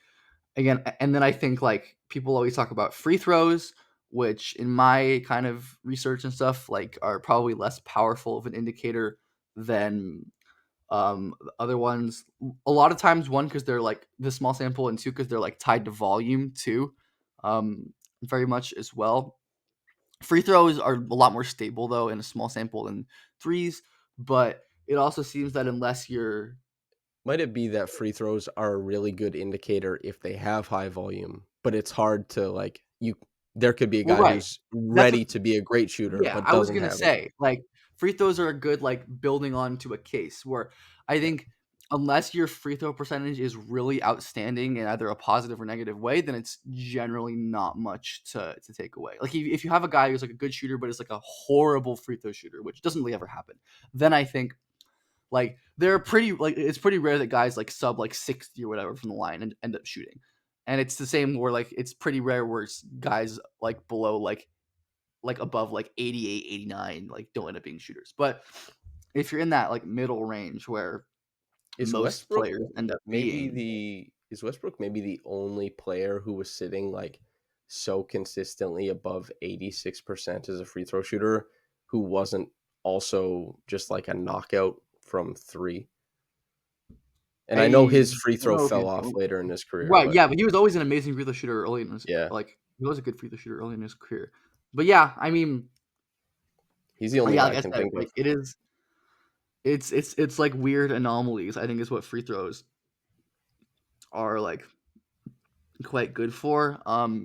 again, and then I think like people always talk about free throws, which in my kind of research and stuff like are probably less powerful of an indicator than other ones. A lot of times, one because they're like the small sample, and two because they're like tied to volume too, very much as well. Free throws are a lot more stable though in a small sample than threes, but it also seems that unless you're Might it be that free throws are a really good indicator if they have high volume, but it's hard to like you there could be a well, guy right, who's that's what ready to be a great shooter yeah, but I was doesn't gonna have it. say, like, free throws are a good, like, building on to a case where I Yeah. think unless your free throw percentage is really outstanding in either a positive or negative way, then it's generally not much to take away. Like if you have a guy who's like a good shooter, but is like a horrible free throw shooter, which doesn't really ever happen, then I think like they're pretty like it's pretty rare that guys like sub like 60 or whatever from the line and end up shooting. And it's the same where like it's pretty rare where guys like below like above like 88, 89 like don't end up being shooters. But if you're in that like middle range where Is most Westbrook players end up maybe being. the is Westbrook maybe the only player who was sitting like so consistently above 86% as a free throw shooter who wasn't also just like a knockout from 3? And I know I his free don't throw know if fell he's off later in his career, right, but yeah, but he was always an amazing free throw shooter early in his yeah, like, he was a good free throw shooter early in his career. But yeah, I mean, he's the only yeah, guy like I I can said, think like of. it's like weird anomalies, I think is what free throws are like quite good for,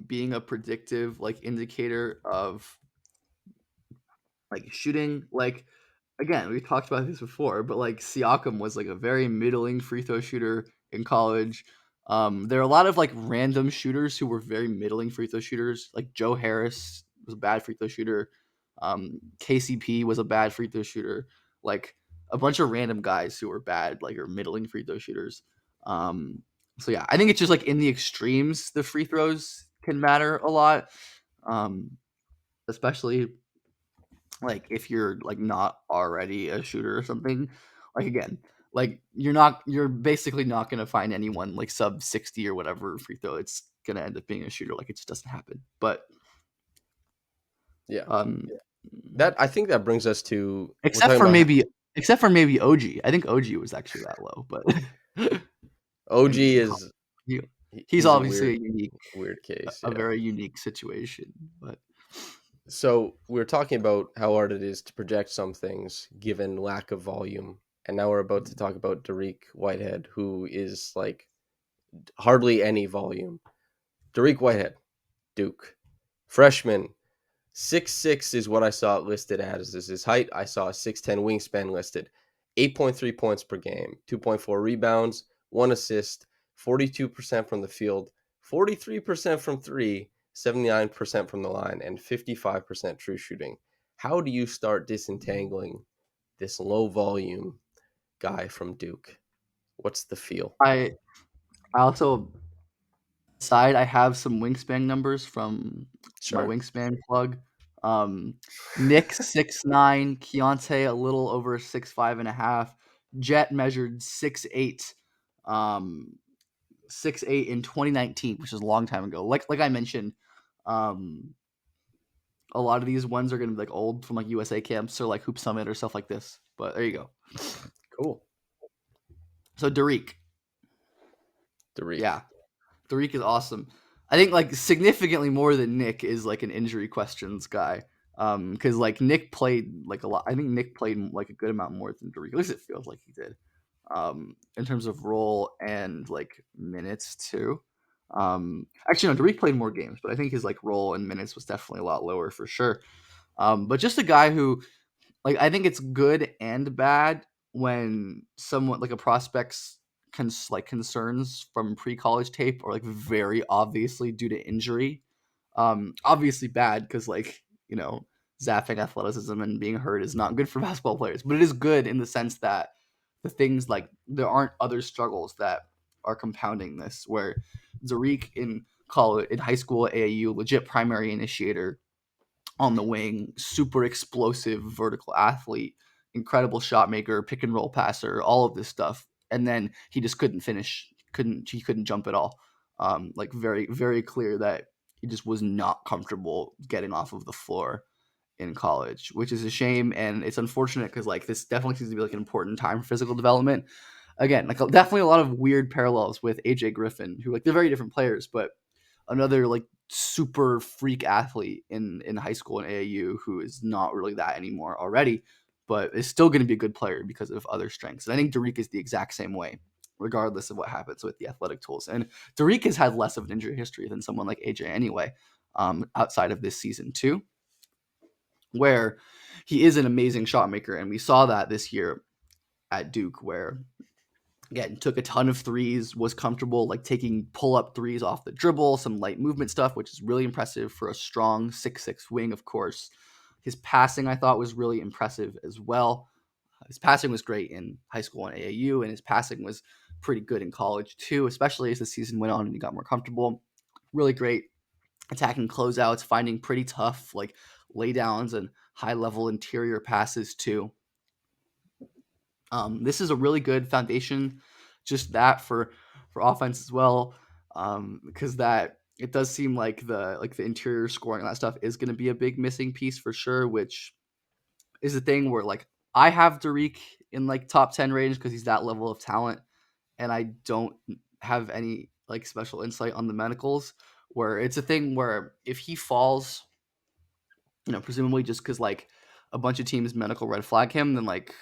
being a predictive like indicator of like shooting. Like again, we talked about this before, but like Siakam was like a very middling free throw shooter in college. There are a lot of like random shooters who were very middling free throw shooters. Like Joe Harris was a bad free throw shooter. KCP was a bad free throw shooter. Like a bunch of random guys who were bad, like or middling free throw shooters. Um, so yeah, I think it's just like in the extremes, the free throws can matter a lot. Um, especially like if you're like not already a shooter or something. Like again, like you're basically not gonna find anyone like sub 60 or whatever free throw. It's gonna end up being a shooter. Like it just doesn't happen. But Yeah. um That I think that brings us to we're except talking for about maybe except for maybe OG. I think OG was actually that low, but OG in college, is he, he's he's a obviously weird a unique, weird case, a yeah. very unique situation. But So we're talking about how hard it is to project some things given lack of volume. And now we're about to talk about Dariq Whitehead, who is like hardly any volume. Dariq Whitehead, Duke. Freshman, 6'6" is what I saw it listed as. Is his height. I saw a 6'10" wingspan listed. 8.3 points per game, 2.4 rebounds, 1 assist, 42% from the field, 43% from 3, 79% from the line, and 55% true shooting. How do you start disentangling this low volume guy from Duke? What's the feel? I I also side, I have some wingspan numbers from my Sure. wingspan plug. Um, Nick 6'9", Keyonte a little over 6'5.5". Jett measured 6'8", um, 6'8" in 2019, which is a long time ago. Like I mentioned, um, a lot of these ones are gonna be like old from like USA camps or like Hoop Summit or stuff like this. But there you go. Cool. So Dariq, Dariq. yeah, Dariq is awesome. I think like significantly more than Nick is like an injury questions guy. Because like Nick played like a lot. I think Nick played like a good amount more than Dariq. At least it feels like he did. In terms of role and like minutes too. Actually, no, Dariq played more games, but I think his like role and minutes was definitely a lot lower for sure. But just a guy who like I think it's good and bad when someone like a prospect's concerns from pre-college tape are like very obviously due to injury. Obviously bad because like zapping athleticism and being hurt is not good for basketball players, but it is good in the sense that the things like there aren't other struggles that are compounding this. Where Zariq in college, in high school, AAU, legit primary initiator, on the wing, super explosive vertical athlete, incredible shot maker, pick and roll passer, all of this stuff. And then he just couldn't finish, he couldn't jump at all. Like very, very clear that he just was not comfortable getting off of the floor in college, which is a shame. And it's unfortunate because like this definitely seems to be like an important time for physical development. Again, like definitely a lot of weird parallels with AJ Griffin, who like they're very different players, but another like super freak athlete in high school and AAU who is not really that anymore already, but is still going to be a good player because of other strengths. And I think Dariq is the exact same way, regardless of what happens with the athletic tools. And Dariq has had less of an injury history than someone like AJ anyway, outside of this season too, where he is an amazing shot maker, and we saw that this year at Duke, where Again, took a ton of threes, was comfortable like taking pull-up threes off the dribble, some light movement stuff, which is really impressive for a strong 6'6" wing, of course. His passing, I thought, was really impressive as well. His passing was great in high school and AAU, and his passing was pretty good in college too, especially as the season went on and he got more comfortable. Really great attacking closeouts, finding pretty tough like laydowns and high level interior passes too. This is a really good foundation, just that for offense as well, because that it does seem like the interior scoring and that stuff is going to be a big missing piece for sure, which is the thing where like I have Dariq in like top 10 range because he's that level of talent, and I don't have any like special insight on the medicals. Where it's a thing where if he falls, presumably just because like a bunch of teams medical red flag him, then like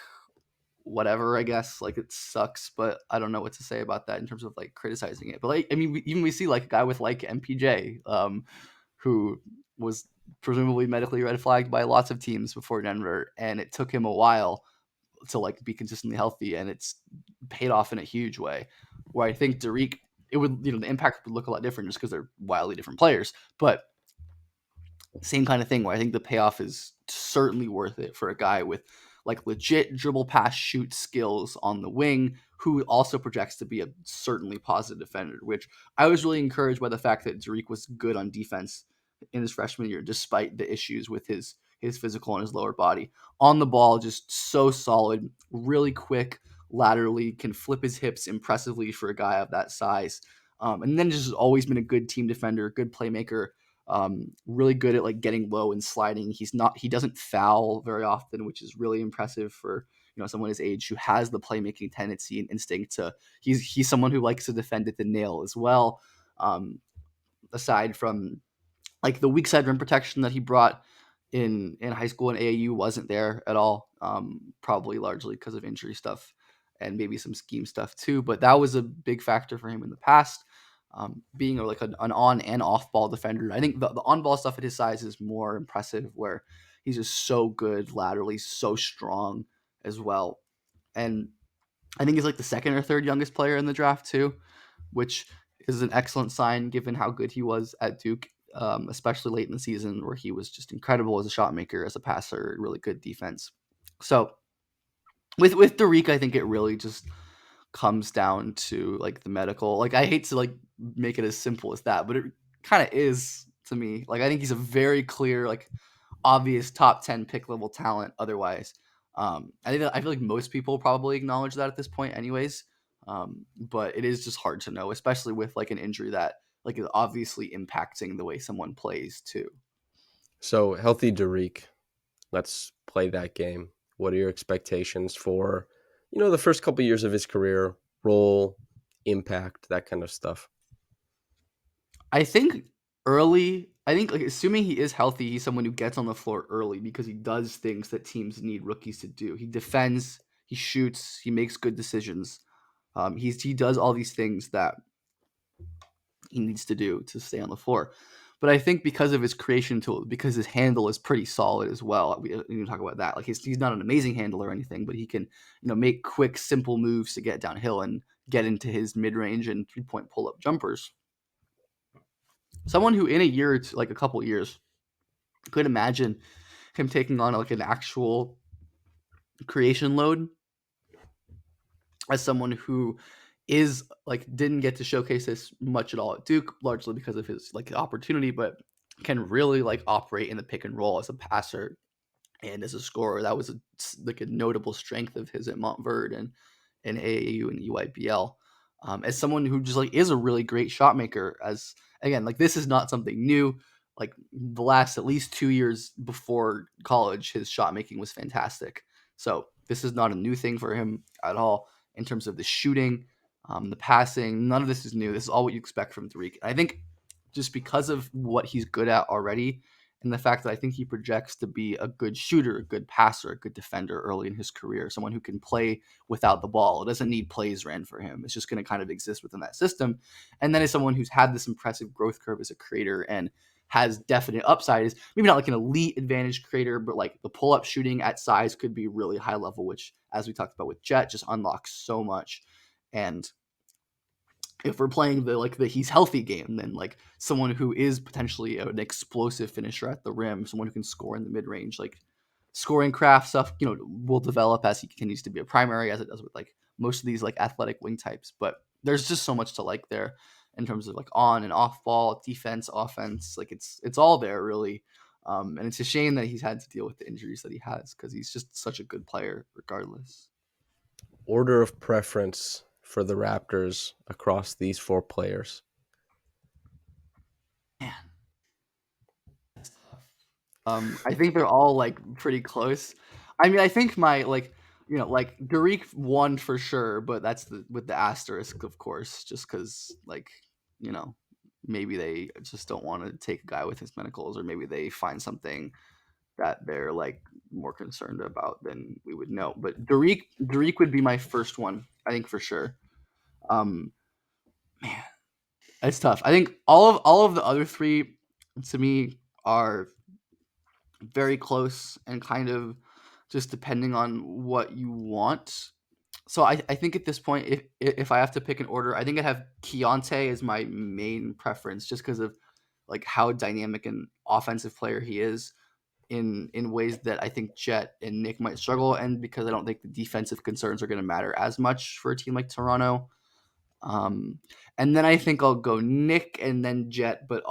whatever, I guess. Like it sucks, but I don't know what to say about that in terms of like criticizing it. But like, I mean, we see like a guy with like MPJ, who was presumably medically red flagged by lots of teams before Denver, and it took him a while to like be consistently healthy, and it's paid off in a huge way. Where I think Dariq, it would the impact would look a lot different just because they're wildly different players, but same kind of thing where I think the payoff is certainly worth it for a guy with like legit dribble pass shoot skills on the wing who also projects to be a certainly positive defender, which I was really encouraged by the fact that Dariq was good on defense in his freshman year, despite the issues with his physical and his lower body. On the ball, just so solid, really quick, laterally, can flip his hips impressively for a guy of that size. And then just always been a good team defender, good playmaker, really good at like getting low and sliding. He doesn't foul very often, which is really impressive for someone his age who has the playmaking tendency and instinct to. He's someone who likes to defend at the nail as well. Aside from like the weak side rim protection that he brought in high school and AAU wasn't there at all. Probably largely because of injury stuff and maybe some scheme stuff too. But that was a big factor for him in the past. Being like an on and off ball defender. I think the on ball stuff at his size is more impressive, where he's just so good laterally, so strong as well. And I think he's like the second or third youngest player in the draft too, which is an excellent sign given how good he was at Duke, especially late in the season where he was just incredible as a shot maker, as a passer, really good defense. So with Dariq, I think it really just comes down to like the medical. Like I hate to like make it as simple as that, but it kind of is to me. Like I think he's a very clear, like obvious top 10 pick level talent otherwise. I feel like most people probably acknowledge that at this point anyways. But it is just hard to know, especially with like an injury that like is obviously impacting the way someone plays too. So healthy Dariq. Let's play that game. What are your expectations for, the first couple years of his career, role, impact, that kind of stuff? I think I think like assuming he is healthy, he's someone who gets on the floor early because he does things that teams need rookies to do. He defends, he shoots, he makes good decisions. He does all these things that he needs to do to stay on the floor. But I think because of his creation tool, because his handle is pretty solid as well. We can talk about that. Like he's not an amazing handler or anything, but he can make quick, simple moves to get downhill and get into his mid range and 3-point pull up jumpers. Someone who in a year or two, like a couple years, could imagine him taking on like an actual creation load as someone who is like didn't get to showcase this much at all at Duke, largely because of his like opportunity, but can really like operate in the pick and roll as a passer and as a scorer. That was like a notable strength of his at Montverde and AAU and UIBL. As someone who just like is a really great shot maker, as again, like this is not something new. Like the last at least 2 years before college, his shot making was fantastic. So this is not a new thing for him at all in terms of the shooting, the passing. None of this is new. This is all what you expect from Tariq. I think just because of what he's good at already, and the fact that I think he projects to be a good shooter, a good passer, a good defender early in his career, someone who can play without the ball. It doesn't need plays ran for him. It's just going to kind of exist within that system. And then as someone who's had this impressive growth curve as a creator and has definite upside, is maybe not like an elite advantage creator, but like the pull-up shooting at size could be really high level, which as we talked about with Jett, just unlocks so much. And if we're playing the he's healthy game, then like someone who is potentially an explosive finisher at the rim, someone who can score in the mid range, like scoring craft stuff, will develop as he continues to be a primary, as it does with like most of these like athletic wing types. But there's just so much to like there in terms of like on and off ball defense, offense. Like it's all there really. And it's a shame that he's had to deal with the injuries that he has because he's just such a good player regardless. Order of preference for the Raptors across these four players. Man, I think they're all like pretty close. I mean, I think my like Dariq won for sure, but that's with the asterisk, of course, just because you know maybe they just don't want to take a guy with his medicals, or maybe they find something that they're like more concerned about than we would know. But Dariq would be my first one, I think for sure. Um, Man, it's tough. I think all of the other three to me are very close and kind of just depending on what you want. So I think at this point, if I have to pick an order, I think I'd have Keyonte as my main preference, just because of like how dynamic and offensive player he is in ways that I think Jett and Nick might struggle, and because I don't think the defensive concerns are going to matter as much for a team like Toronto. Um, and then I think I'll go Nick and then Jett, but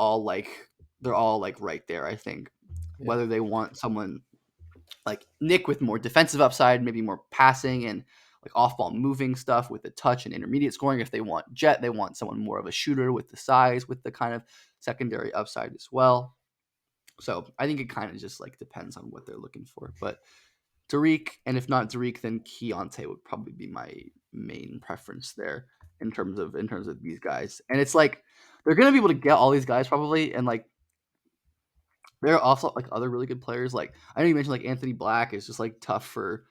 they're all like right there. I think Yeah. whether they want someone like Nick with more defensive upside, maybe more passing and like off ball moving stuff with the touch and intermediate scoring. If they want Jett, they want someone more of a shooter with the size, with the kind of secondary upside as well. So I think it kind of just like depends on what they're looking for. But Dariq, and if not Dariq, then Keyonte would probably be my main preference there in terms of these guys. And it's like they're gonna be able to get all these guys probably, and like there are also like other really good players. Like I know you mentioned like Anthony Black is just like tough for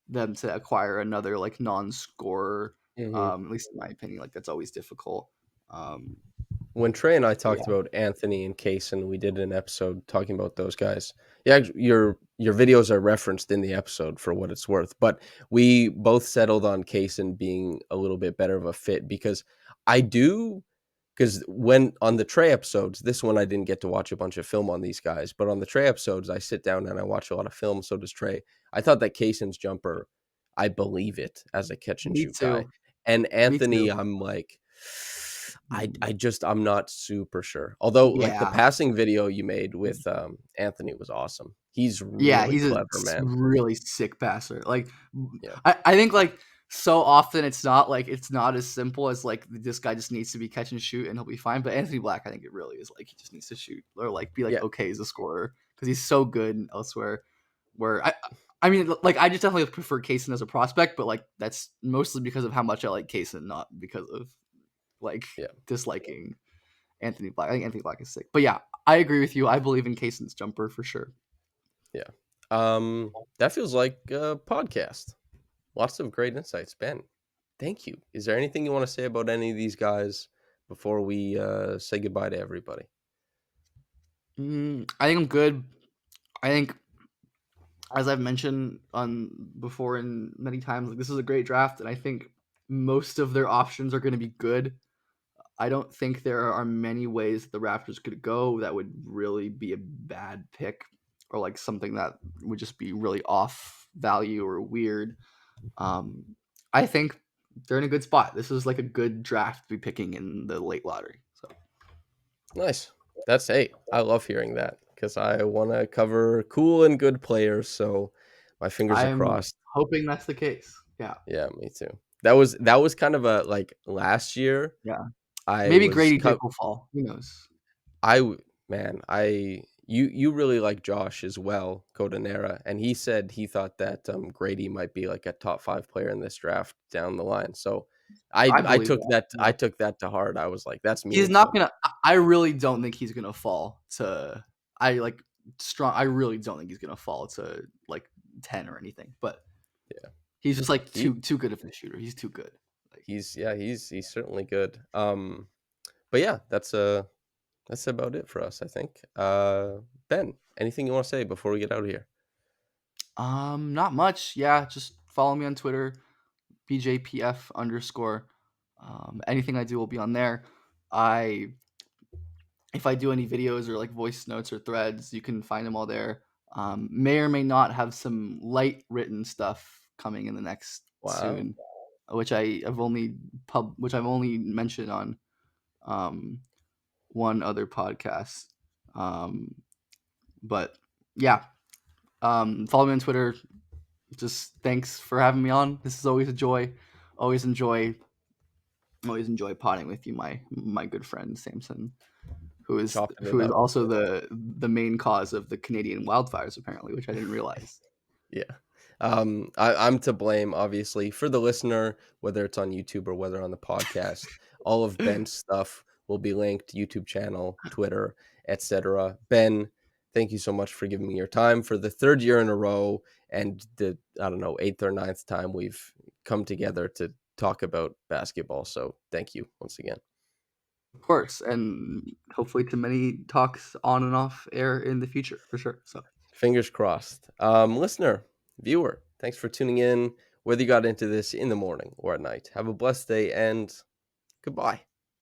them to acquire another like non-scorer. Hmm. At least in my opinion, like that's always difficult. Um, When Trey and I but talked yeah, about Anthony and Kaysen, we did an episode talking about those guys. Yeah, your videos are referenced in the episode for what it's worth, but we both settled on Kaysen being a little bit better of a fit because I do because when on the Trey episodes, this one I didn't get to watch a bunch of film on these guys, but on the Trey episodes, I sit down and I watch a lot of film. So does Trey. I thought that Kaysen's jumper, I believe it as a catch and me shoot guy, too. and Me too. Anthony, I'm like, I'm not super sure. Although like the Yeah, passing video you made with Anthony was awesome. He's yeah, really he's a clever, man. really sick passer. Like, Yeah. I think like so often it's not as simple as like this guy just needs to be catch and shoot and he'll be fine. But Anthony Black, I think it really is like he just needs to shoot or like be like Yeah. okay as a scorer because he's so good elsewhere. Where I mean like I just definitely prefer Kaysen as a prospect, but like that's mostly because of how much I like Kaysen, not because of like Yeah. disliking Anthony Black. I think Anthony Black is sick, but yeah, I agree with you. I believe in Kaysen's jumper for sure. Yeah. That feels like a podcast. Lots of great insights, Ben. Thank you. Is there anything you want to say about any of these guys before we say goodbye to everybody? I think I'm good. I think, as I've mentioned on before and many times, like this is a great draft, and I think most of their options are going to be good. I don't think there are many ways the Raptors could go that would really be a bad pick, or like something that would just be really off value or weird. Um, I think they're in a good spot. This is like a good draft to be picking in the late lottery. So Nice. That's hey, I love hearing that because I want to cover cool and good players. So my fingers are I'm crossed. hoping that's the case. Yeah, Yeah, me too. That was kind of a like last year. yeah. I Maybe was Grady Dick cut. will fall. Who knows? Man, you really like Josh as well, Codanera, and he said he thought that Grady might be like a top 5 player in this draft down the line. So I I believe took that. that Yeah. I took that to heart. I was like, that's He's not meaningful. gonna. I really don't think he's gonna fall to. I like strong. I really don't think he's gonna fall to like 10 or anything. But Yeah. he's just like He too good of a shooter. He's too good. Like he's certainly good. But yeah, that's about it for us, I think. Ben, anything you want to say before we get out of here? not much. Yeah, just follow me on Twitter, BJPF underscore. Anything I do will be on there. I If I do any videos or like voice notes or threads, you can find them all there. May or may not have some light written stuff coming in the next Wow. soon, which I've only mentioned on um, one other podcast. Um, but yeah, follow me on Twitter. Just thanks for having me on. This is always a joy. Always enjoy, always enjoy potting with you, my good friend Samson, Chopping who it is up. also the main cause of the Canadian wildfires apparently, which I didn't realize. Yeah. I'm to blame, obviously, for the listener, whether it's on YouTube or whether on the podcast. All of Ben's stuff will be linked, YouTube channel, Twitter, etc. Ben, thank you so much for giving me your time for the third year in a row and the, I don't know, eighth or ninth time we've come together to talk about basketball. So thank you once again. Of course, and hopefully to many talks on and off air in the future for sure. So Fingers crossed. Listener, viewer, thanks for tuning in, whether you got into this in the morning or at night. Have a blessed day and goodbye.